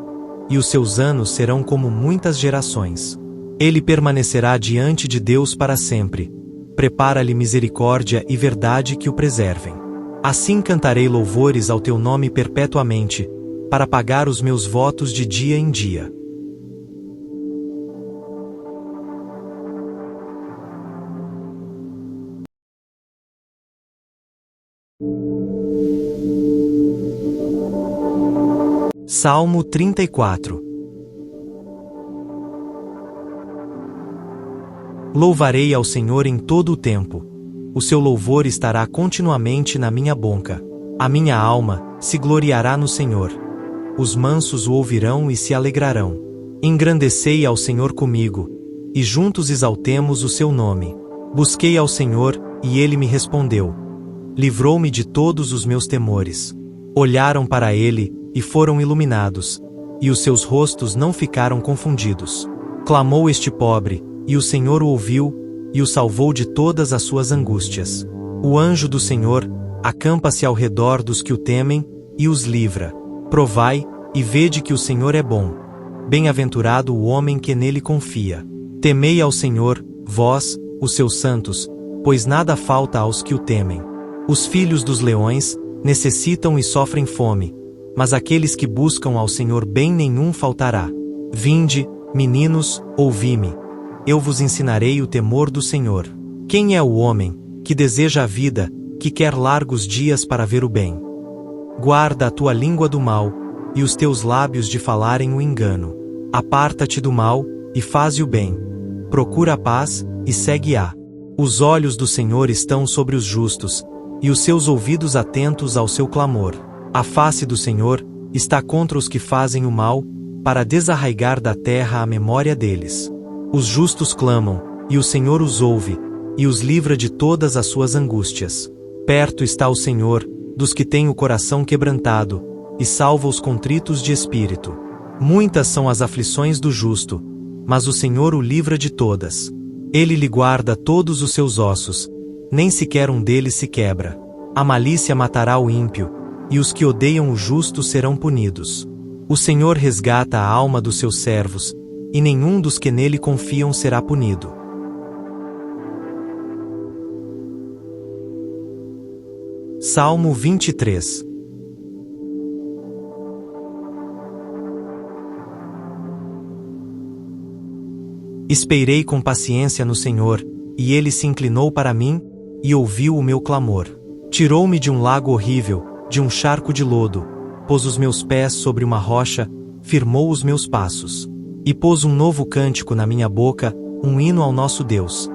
e os seus anos serão como muitas gerações. Ele permanecerá diante de Deus para sempre. Prepara-lhe misericórdia e verdade que o preservem. Assim cantarei louvores ao teu nome perpetuamente, para pagar os meus votos de dia em dia. Salmo 34. Louvarei ao Senhor em todo o tempo. O seu louvor estará continuamente na minha boca. A minha alma se gloriará no Senhor. Os mansos o ouvirão e se alegrarão. Engrandecei ao Senhor comigo, e juntos exaltemos o seu nome. Busquei ao Senhor, e ele me respondeu. Livrou-me de todos os meus temores. Olharam para ele, e foram iluminados, e os seus rostos não ficaram confundidos. Clamou este pobre, e o Senhor o ouviu, e o salvou de todas as suas angústias. O anjo do Senhor acampa-se ao redor dos que o temem, e os livra. Provai, e vede que o Senhor é bom. Bem-aventurado o homem que nele confia. Temei ao Senhor, vós, os seus santos, pois nada falta aos que o temem. Os filhos dos leões necessitam e sofrem fome, mas aqueles que buscam ao Senhor bem nenhum faltará. Vinde, meninos, ouvi-me. Eu vos ensinarei o temor do Senhor. Quem é o homem que deseja a vida, que quer largos dias para ver o bem? Guarda a tua língua do mal, e os teus lábios de falarem o engano. Aparta-te do mal, e faze o bem. Procura a paz, e segue-a. Os olhos do Senhor estão sobre os justos, e os seus ouvidos atentos ao seu clamor. A face do Senhor está contra os que fazem o mal, para desarraigar da terra a memória deles. Os justos clamam, e o Senhor os ouve, e os livra de todas as suas angústias. Perto está o Senhor dos que têm o coração quebrantado, e salva os contritos de espírito. Muitas são as aflições do justo, mas o Senhor o livra de todas. Ele lhe guarda todos os seus ossos, nem sequer um deles se quebra. A malícia matará o ímpio, e os que odeiam o justo serão punidos. O Senhor resgata a alma dos seus servos, e nenhum dos que nele confiam será punido. Salmo 23. Esperei com paciência no Senhor, e ele se inclinou para mim, e ouviu o meu clamor. Tirou-me de um lago horrível, de um charco de lodo, pôs os meus pés sobre uma rocha, firmou os meus passos. E pôs um novo cântico na minha boca, um hino ao nosso Deus.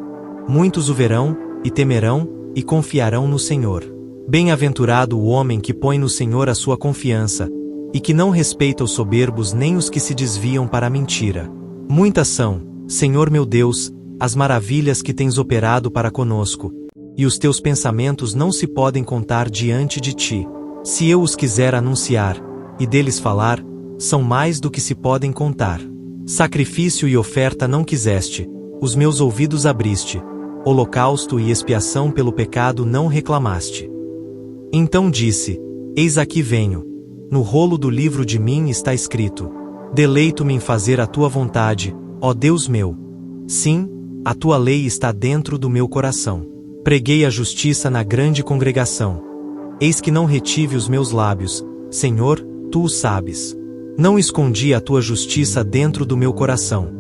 Muitos o verão, e temerão, e confiarão no Senhor. Bem-aventurado o homem que põe no Senhor a sua confiança, e que não respeita os soberbos nem os que se desviam para a mentira. Muitas são, Senhor meu Deus, as maravilhas que tens operado para conosco, e os teus pensamentos não se podem contar diante de ti. Se eu os quiser anunciar, e deles falar, são mais do que se podem contar. Sacrifício e oferta não quiseste, os meus ouvidos abriste, holocausto e expiação pelo pecado não reclamaste. Então disse: Eis aqui venho. No rolo do livro de mim está escrito: Deleito-me em fazer a tua vontade, ó Deus meu. Sim, a tua lei está dentro do meu coração. Preguei a justiça na grande congregação. Eis que não retive os meus lábios, Senhor, tu o sabes. Não escondi a tua justiça dentro do meu coração.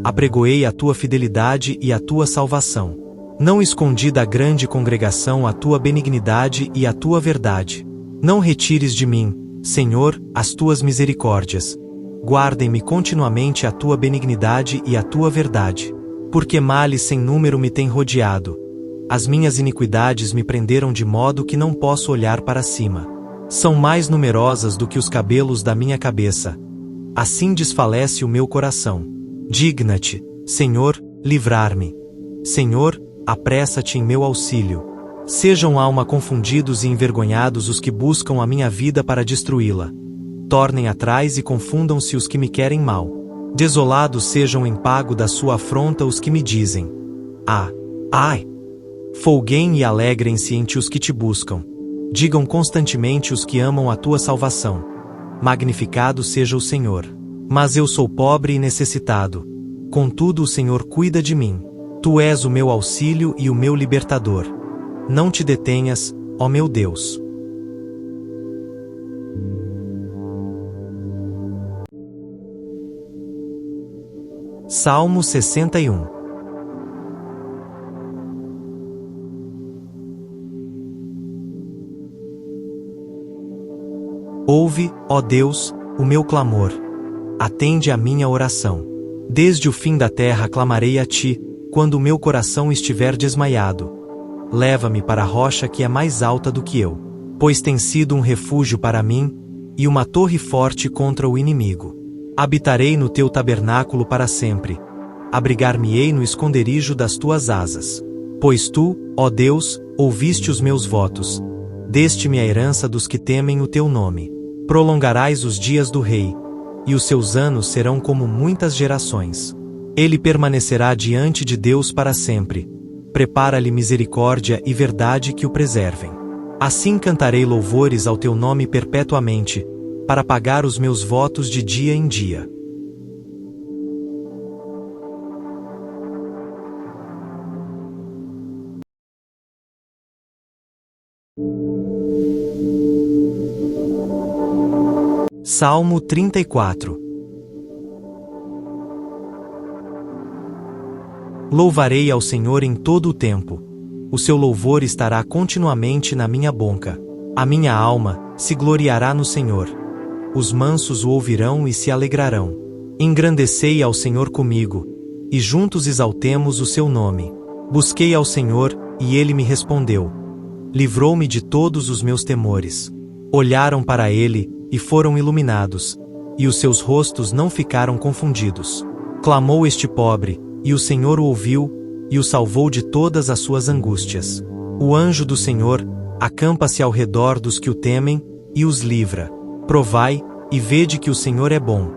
Apregoei a tua fidelidade e a tua salvação. Não escondi da grande congregação a tua benignidade e a tua verdade. Não retires de mim, Senhor, as tuas misericórdias. Guardem-me continuamente a tua benignidade e a tua verdade. Porque males sem número me têm rodeado. As minhas iniquidades me prenderam de modo que não posso olhar para cima. São mais numerosas do que os cabelos da minha cabeça. Assim desfalece o meu coração. Digna-te, Senhor, livrar-me. Senhor, apressa-te em meu auxílio. Sejam alma confundidos e envergonhados os que buscam a minha vida para destruí-la. Tornem atrás e confundam-se os que me querem mal. Desolados sejam em pago da sua afronta os que me dizem: Ai! Folguem e alegrem-se entre os que te buscam. Digam constantemente os que amam a tua salvação: Magnificado seja o Senhor. Mas eu sou pobre e necessitado. Contudo o Senhor cuida de mim. Tu és o meu auxílio e o meu libertador. Não te detenhas, ó meu Deus. Salmo 61. Ouve, ó Deus, o meu clamor. Atende a minha oração. Desde o fim da terra clamarei a ti, quando o meu coração estiver desmaiado. Leva-me para a rocha que é mais alta do que eu, pois tem sido um refúgio para mim, e uma torre forte contra o inimigo. Habitarei no teu tabernáculo para sempre. Abrigar-me-ei no esconderijo das tuas asas. Pois tu, ó Deus, ouviste os meus votos. Deste-me a herança dos que temem o teu nome. Prolongarás os dias do rei, e os seus anos serão como muitas gerações. Ele permanecerá diante de Deus para sempre. Prepara-lhe misericórdia e verdade que o preservem. Assim cantarei louvores ao teu nome perpetuamente, para pagar os meus votos de dia em dia. Salmo 34. Louvarei ao Senhor em todo o tempo. O seu louvor estará continuamente na minha boca. A minha alma se gloriará no Senhor. Os mansos o ouvirão e se alegrarão. Engrandecei ao Senhor comigo, e juntos exaltemos o seu nome. Busquei ao Senhor, e ele me respondeu. Livrou-me de todos os meus temores. Olharam para ele, e foram iluminados, e os seus rostos não ficaram confundidos. Clamou este pobre, e o Senhor o ouviu, e o salvou de todas as suas angústias. O anjo do Senhor acampa-se ao redor dos que o temem, e os livra. Provai, e vede que o Senhor é bom.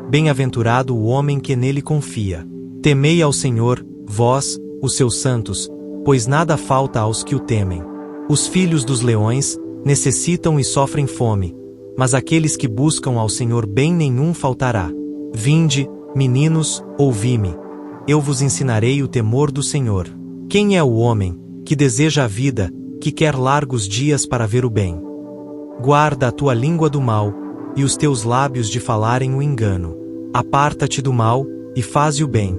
Bem-aventurado o homem que nele confia. Temei ao Senhor, vós, os seus santos, pois nada falta aos que o temem. Os filhos dos leões necessitam e sofrem fome, mas aqueles que buscam ao Senhor bem nenhum faltará. Vinde, meninos, ouvi-me. Eu vos ensinarei o temor do Senhor. Quem é o homem que deseja a vida, que quer largos dias para ver o bem? Guarda a tua língua do mal, e os teus lábios de falarem o engano. Aparta-te do mal, e faze o bem.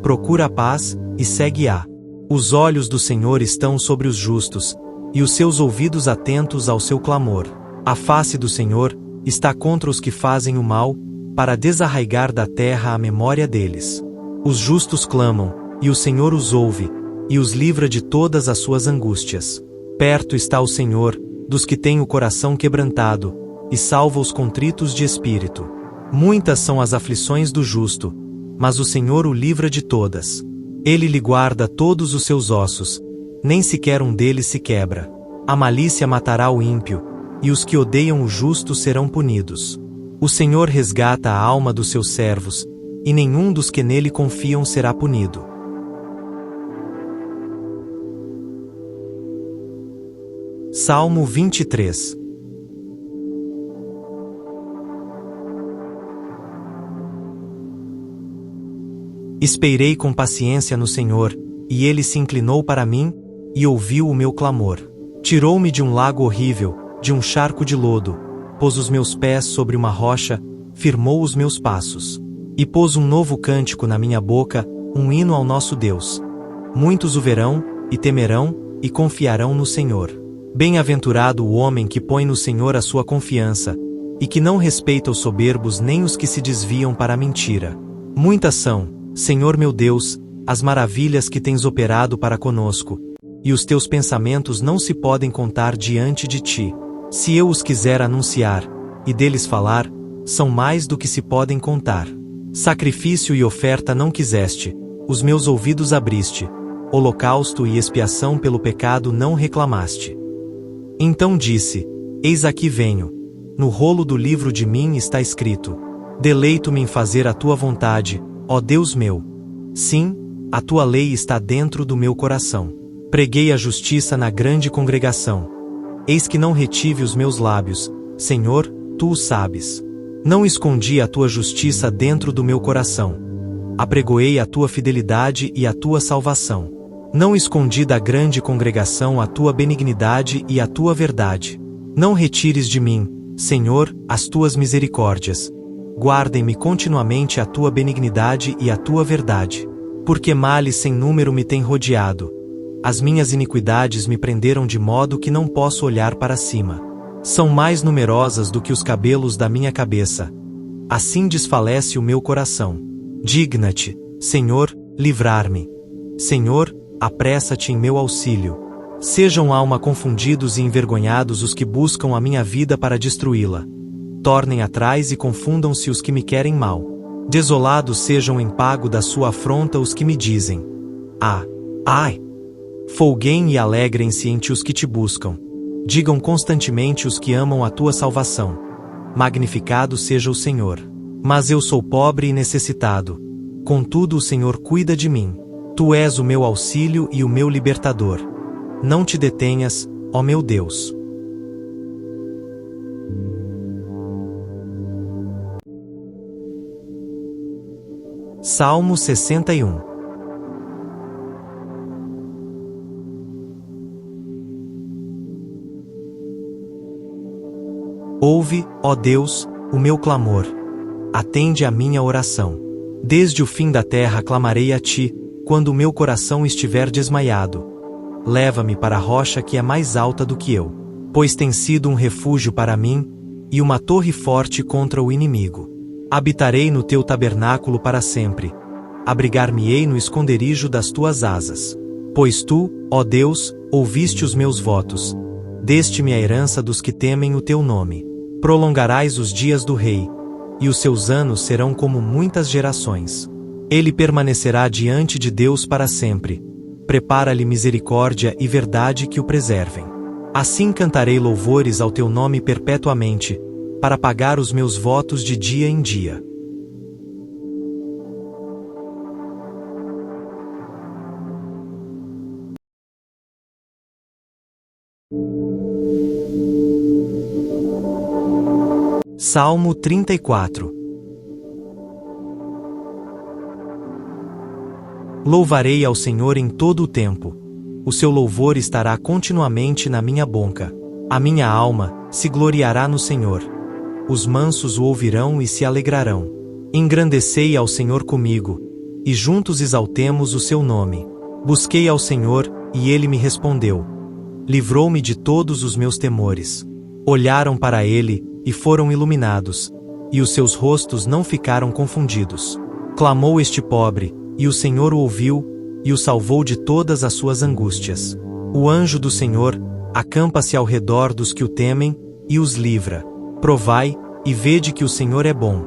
Procura a paz, e segue-a. Os olhos do Senhor estão sobre os justos, e os seus ouvidos atentos ao seu clamor. A face do Senhor está contra os que fazem o mal, para desarraigar da terra a memória deles. Os justos clamam, e o Senhor os ouve, e os livra de todas as suas angústias. Perto está o Senhor dos que têm o coração quebrantado, e salva os contritos de espírito. Muitas são as aflições do justo, mas o Senhor o livra de todas. Ele lhe guarda todos os seus ossos, nem sequer um deles se quebra. A malícia matará o ímpio, e os que odeiam o justo serão punidos. O Senhor resgata a alma dos seus servos, e nenhum dos que nele confiam será punido. Salmo 23. Esperei com paciência no Senhor, e ele se inclinou para mim, e ouviu o meu clamor. Tirou-me de um lago horrível, de um charco de lodo, pôs os meus pés sobre uma rocha, firmou os meus passos. E pôs um novo cântico na minha boca, um hino ao nosso Deus. Muitos o verão, e temerão, e confiarão no Senhor. Bem-aventurado o homem que põe no Senhor a sua confiança, e que não respeita os soberbos nem os que se desviam para a mentira. Muitas são, Senhor meu Deus, as maravilhas que tens operado para conosco, e os teus pensamentos não se podem contar diante de ti. Se eu os quiser anunciar, e deles falar, são mais do que se podem contar. Sacrifício e oferta não quiseste, os meus ouvidos abriste, holocausto e expiação pelo pecado não reclamaste. Então disse: Eis aqui venho. No rolo do livro de mim está escrito: Deleito-me em fazer a tua vontade, ó Deus meu. Sim, a tua lei está dentro do meu coração. Preguei a justiça na grande congregação. Eis que não retive os meus lábios, Senhor, tu o sabes. Não escondi a tua justiça dentro do meu coração. Apregoei a tua fidelidade e a tua salvação. Não escondi da grande congregação a tua benignidade e a tua verdade. Não retires de mim, Senhor, as tuas misericórdias. Guardem-me continuamente a tua benignidade e a tua verdade. Porque males sem número me têm rodeado. As minhas iniquidades me prenderam de modo que não posso olhar para cima. São mais numerosas do que os cabelos da minha cabeça. Assim desfalece o meu coração. Digna-te, Senhor, livrar-me. Senhor, apressa-te em meu auxílio. Sejam alma confundidos e envergonhados os que buscam a minha vida para destruí-la. Tornem atrás e confundam-se os que me querem mal. Desolados sejam em pago da sua afronta os que me dizem: Ai! Folguem e alegrem-se entre os que te buscam. Digam constantemente os que amam a tua salvação: Magnificado seja o Senhor. Mas eu sou pobre e necessitado. Contudo o Senhor cuida de mim. Tu és o meu auxílio e o meu libertador. Não te detenhas, ó meu Deus. Salmo 61. Ouve, ó Deus, o meu clamor. Atende à minha oração. Desde o fim da terra clamarei a ti, quando o meu coração estiver desmaiado. Leva-me para a rocha que é mais alta do que eu, pois tem sido um refúgio para mim, e uma torre forte contra o inimigo. Habitarei no teu tabernáculo para sempre. Abrigar-me-ei no esconderijo das tuas asas. Pois tu, ó Deus, ouviste os meus votos. Deste-me a herança dos que temem o teu nome. Prolongarás os dias do rei, e os seus anos serão como muitas gerações. Ele permanecerá diante de Deus para sempre. Prepara-lhe misericórdia e verdade que o preservem. Assim cantarei louvores ao teu nome perpetuamente, para pagar os meus votos de dia em dia. Salmo 34. Louvarei ao Senhor em todo o tempo. O seu louvor estará continuamente na minha boca. A minha alma se gloriará no Senhor. Os mansos o ouvirão e se alegrarão. Engrandecei ao Senhor comigo, e juntos exaltemos o seu nome. Busquei ao Senhor, e ele me respondeu. Livrou-me de todos os meus temores. Olharam para ele, e foram iluminados, e os seus rostos não ficaram confundidos. Clamou este pobre, e o Senhor o ouviu, e o salvou de todas as suas angústias. O anjo do Senhor acampa-se ao redor dos que o temem, e os livra. Provai, e vede que o Senhor é bom.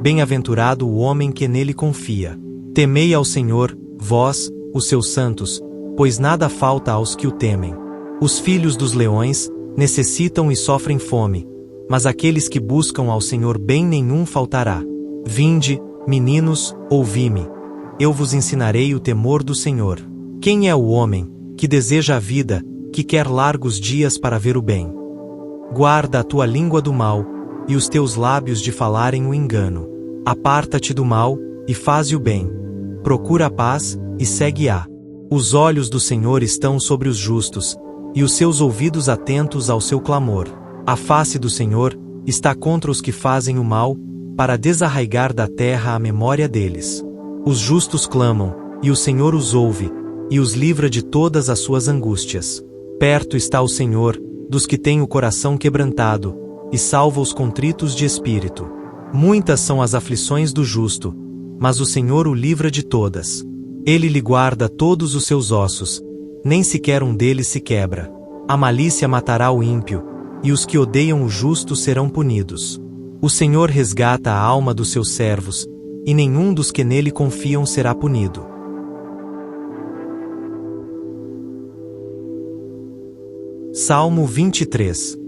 Bem-aventurado o homem que nele confia. Temei ao Senhor, vós, os seus santos, pois nada falta aos que o temem. Os filhos dos leões necessitam e sofrem fome, mas aqueles que buscam ao Senhor bem nenhum faltará. Vinde, meninos, ouvi-me. Eu vos ensinarei o temor do Senhor. Quem é o homem que deseja a vida, que quer largos dias para ver o bem? Guarda a tua língua do mal, e os teus lábios de falarem o engano. Aparta-te do mal, e faze o bem. Procura a paz, e segue-a. Os olhos do Senhor estão sobre os justos, e os seus ouvidos atentos ao seu clamor. A face do Senhor está contra os que fazem o mal, para desarraigar da terra a memória deles. Os justos clamam, e o Senhor os ouve, e os livra de todas as suas angústias. Perto está o Senhor dos que têm o coração quebrantado, e salva os contritos de espírito. Muitas são as aflições do justo, mas o Senhor o livra de todas. Ele lhe guarda todos os seus ossos, nem sequer um deles se quebra. A malícia matará o ímpio, e os que odeiam o justo serão punidos. O Senhor resgata a alma dos seus servos, e nenhum dos que nele confiam será punido. Salmo 23.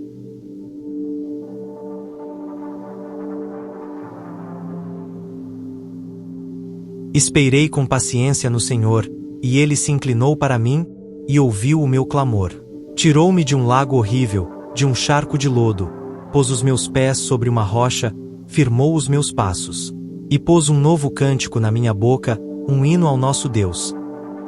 Esperei com paciência no Senhor, e ele se inclinou para mim, e ouviu o meu clamor. Tirou-me de um lago horrível, de um charco de lodo, pôs os meus pés sobre uma rocha, firmou os meus passos. E pôs um novo cântico na minha boca, um hino ao nosso Deus.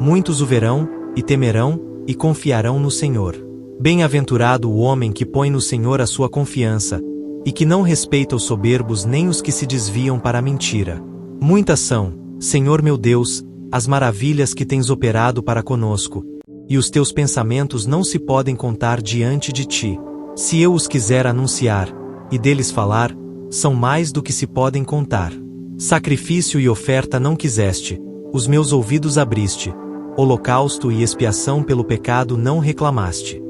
Muitos o verão, e temerão, e confiarão no Senhor. Bem-aventurado o homem que põe no Senhor a sua confiança, e que não respeita os soberbos nem os que se desviam para a mentira. Muitas são, Senhor meu Deus, as maravilhas que tens operado para conosco, e os teus pensamentos não se podem contar diante de ti. Se eu os quiser anunciar, e deles falar, são mais do que se podem contar. Sacrifício e oferta não quiseste, os meus ouvidos abriste, holocausto e expiação pelo pecado não reclamaste.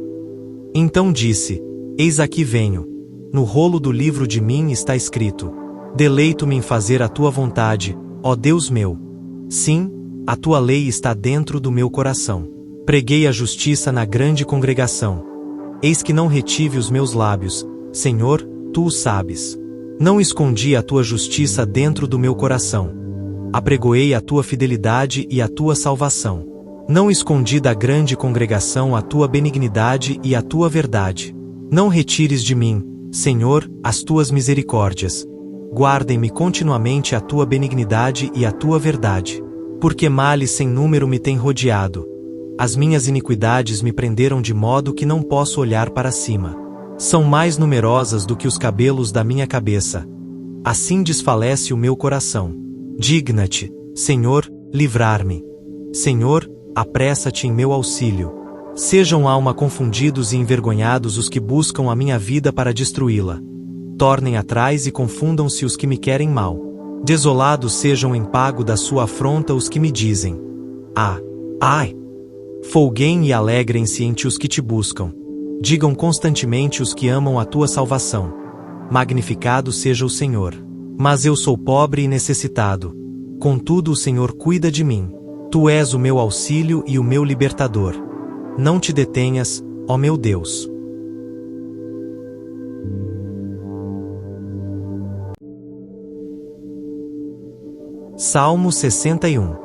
Então disse, eis aqui venho. No rolo do livro de mim está escrito: deleito-me em fazer a tua vontade, ó Deus meu. Sim, a tua lei está dentro do meu coração. Preguei a justiça na grande congregação. Eis que não retive os meus lábios, Senhor, tu o sabes. Não escondi a tua justiça dentro do meu coração. Apregoei a tua fidelidade e a tua salvação. Não escondi da grande congregação a tua benignidade e a tua verdade. Não retires de mim, Senhor, as tuas misericórdias. Guardem-me continuamente a tua benignidade e a tua verdade. Porque males sem número me têm rodeado. As minhas iniquidades me prenderam de modo que não posso olhar para cima. São mais numerosas do que os cabelos da minha cabeça. Assim desfalece o meu coração. Digna-te, Senhor, livrar-me. Senhor, apressa-te em meu auxílio. Sejam alma confundidos e envergonhados os que buscam a minha vida para destruí-la. Tornem atrás e confundam-se os que me querem mal. Desolados sejam em pago da sua afronta os que me dizem: ai! Folguem e alegrem-se entre os que te buscam. Digam constantemente os que amam a tua salvação: magnificado seja o Senhor. Mas eu sou pobre e necessitado. Contudo o Senhor cuida de mim. Tu és o meu auxílio e o meu libertador. Não te detenhas, ó meu Deus. Salmo 61.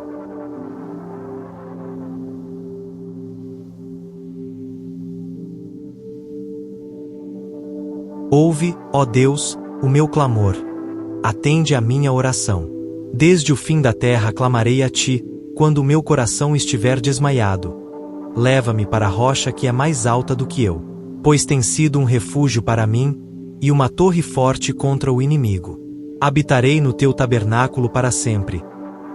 Ouve, ó Deus, o meu clamor. Atende à minha oração. Desde o fim da terra clamarei a ti, quando o meu coração estiver desmaiado. Leva-me para a rocha que é mais alta do que eu, pois tem sido um refúgio para mim, e uma torre forte contra o inimigo. Habitarei no teu tabernáculo para sempre.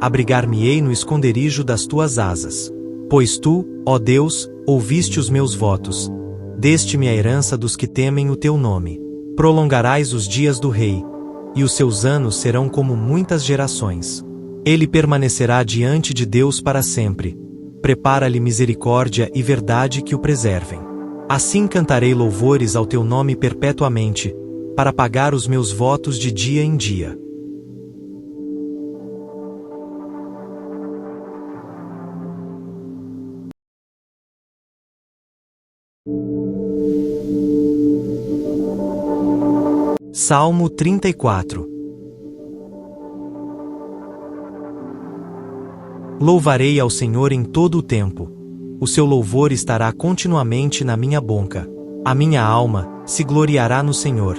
Abrigar-me-ei no esconderijo das tuas asas. Pois tu, ó Deus, ouviste os meus votos. Deste-me a herança dos que temem o teu nome. Prolongarás os dias do rei, e os seus anos serão como muitas gerações. Ele permanecerá diante de Deus para sempre. Prepara-lhe misericórdia e verdade que o preservem. Assim cantarei louvores ao teu nome perpetuamente, para pagar os meus votos de dia em dia. Salmo 34. Louvarei ao Senhor em todo o tempo. O seu louvor estará continuamente na minha boca. A minha alma se gloriará no Senhor.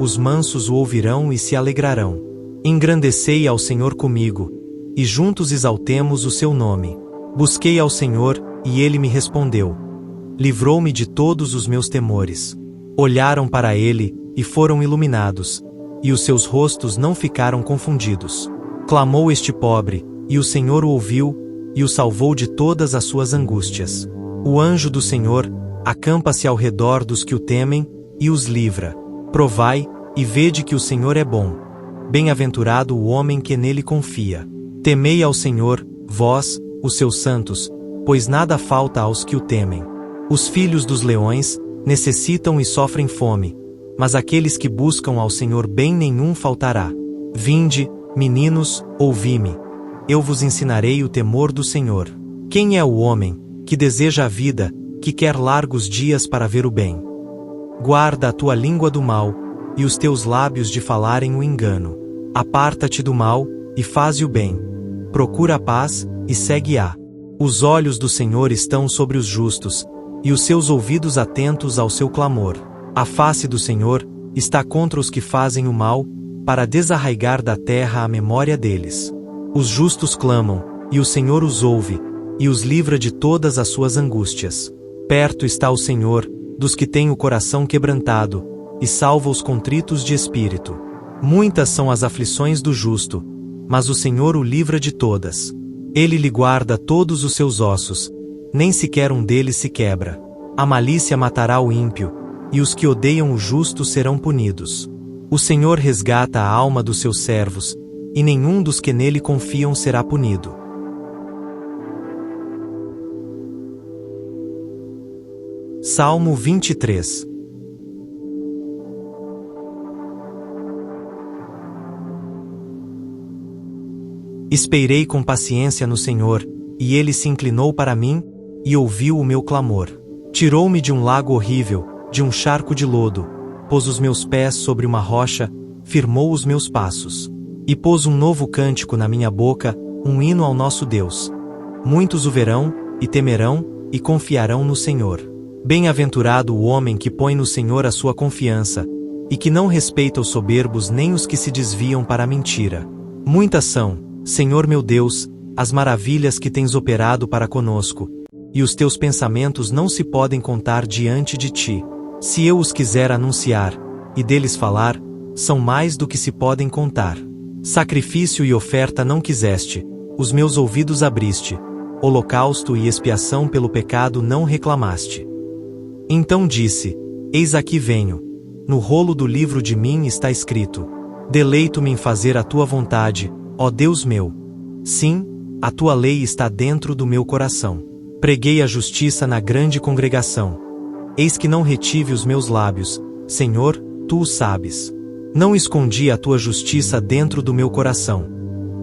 Os mansos o ouvirão e se alegrarão. Engrandecei ao Senhor comigo, e juntos exaltemos o seu nome. Busquei ao Senhor, e ele me respondeu. Livrou-me de todos os meus temores. Olharam para ele, e foram iluminados, e os seus rostos não ficaram confundidos. Clamou este pobre, e o Senhor o ouviu, e o salvou de todas as suas angústias. O anjo do Senhor acampa-se ao redor dos que o temem, e os livra. Provai, e vede que o Senhor é bom. Bem-aventurado o homem que nele confia. Temei ao Senhor, vós, os seus santos, pois nada falta aos que o temem. Os filhos dos leões necessitam e sofrem fome, mas aqueles que buscam ao Senhor bem nenhum faltará. Vinde, meninos, ouvi-me. Eu vos ensinarei o temor do Senhor. Quem é o homem que deseja a vida, que quer largos dias para ver o bem? Guarda a tua língua do mal, e os teus lábios de falarem o engano. Aparta-te do mal, e faze o bem. Procura a paz, e segue-a. Os olhos do Senhor estão sobre os justos, e os seus ouvidos atentos ao seu clamor. A face do Senhor está contra os que fazem o mal, para desarraigar da terra a memória deles. Os justos clamam, e o Senhor os ouve, e os livra de todas as suas angústias. Perto está o Senhor dos que têm o coração quebrantado, e salva os contritos de espírito. Muitas são as aflições do justo, mas o Senhor o livra de todas. Ele lhe guarda todos os seus ossos, nem sequer um deles se quebra. A malícia matará o ímpio, e os que odeiam o justo serão punidos. O Senhor resgata a alma dos seus servos, e nenhum dos que nele confiam será punido. Salmo 23. Esperei com paciência no Senhor, e ele se inclinou para mim, e ouviu o meu clamor. Tirou-me de um lago horrível, de um charco de lodo, pôs os meus pés sobre uma rocha, firmou os meus passos. E pôs um novo cântico na minha boca, um hino ao nosso Deus. Muitos o verão, e temerão, e confiarão no Senhor. Bem-aventurado o homem que põe no Senhor a sua confiança, e que não respeita os soberbos nem os que se desviam para a mentira. Muitas são, Senhor meu Deus, as maravilhas que tens operado para conosco, e os teus pensamentos não se podem contar diante de ti. Se eu os quiser anunciar, e deles falar, são mais do que se podem contar. Sacrifício e oferta não quiseste, os meus ouvidos abriste, holocausto e expiação pelo pecado não reclamaste. Então disse, eis aqui venho. No rolo do livro de mim está escrito: deleito-me em fazer a tua vontade, ó Deus meu. Sim, a tua lei está dentro do meu coração. Preguei a justiça na grande congregação. Eis que não retive os meus lábios, Senhor, tu o sabes. Não escondi a tua justiça dentro do meu coração.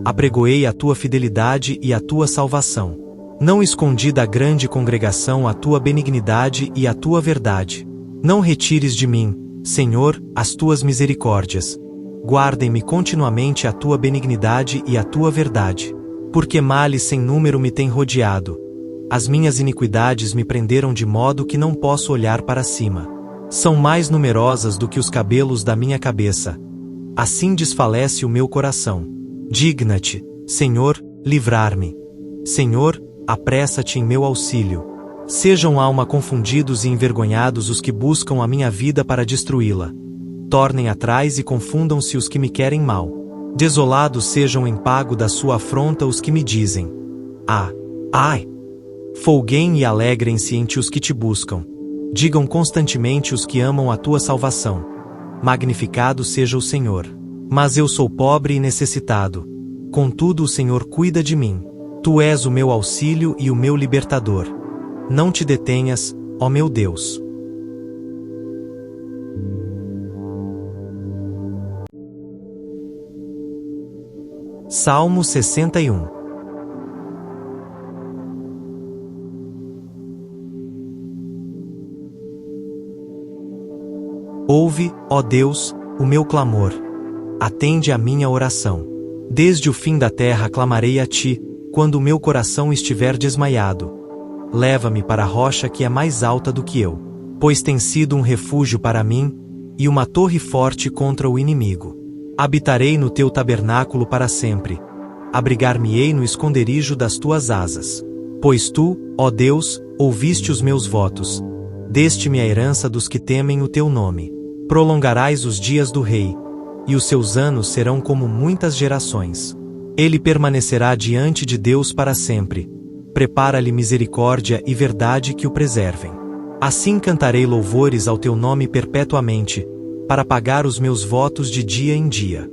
Apregoei a tua fidelidade e a tua salvação. Não escondi da grande congregação a tua benignidade e a tua verdade. Não retires de mim, Senhor, as tuas misericórdias. Guardem-me continuamente a tua benignidade e a tua verdade. Porque males sem número me têm rodeado. As minhas iniquidades me prenderam de modo que não posso olhar para cima. São mais numerosas do que os cabelos da minha cabeça. Assim desfalece o meu coração. Digna-te, Senhor, livrar-me. Senhor, apressa-te em meu auxílio. Sejam alma confundidos e envergonhados os que buscam a minha vida para destruí-la. Tornem atrás e confundam-se os que me querem mal. Desolados sejam em pago da sua afronta os que me dizem: ah, ai! Folguem e alegrem-se entre os que te buscam. Digam constantemente os que amam a tua salvação: magnificado seja o Senhor. Mas eu sou pobre e necessitado. Contudo o Senhor cuida de mim. Tu és o meu auxílio e o meu libertador. Não te detenhas, ó meu Deus. Salmo 61. Ouve, ó Deus, o meu clamor. Atende à minha oração. Desde o fim da terra clamarei a ti, quando o meu coração estiver desmaiado. Leva-me para a rocha que é mais alta do que eu, pois tem sido um refúgio para mim, e uma torre forte contra o inimigo. Habitarei no teu tabernáculo para sempre. Abrigar-me-ei no esconderijo das tuas asas. Pois tu, ó Deus, ouviste os meus votos. Deste-me a herança dos que temem o teu nome. Prolongarás os dias do rei, e os seus anos serão como muitas gerações. Ele permanecerá diante de Deus para sempre. Prepara-lhe misericórdia e verdade que o preservem. Assim cantarei louvores ao teu nome perpetuamente, para pagar os meus votos de dia em dia.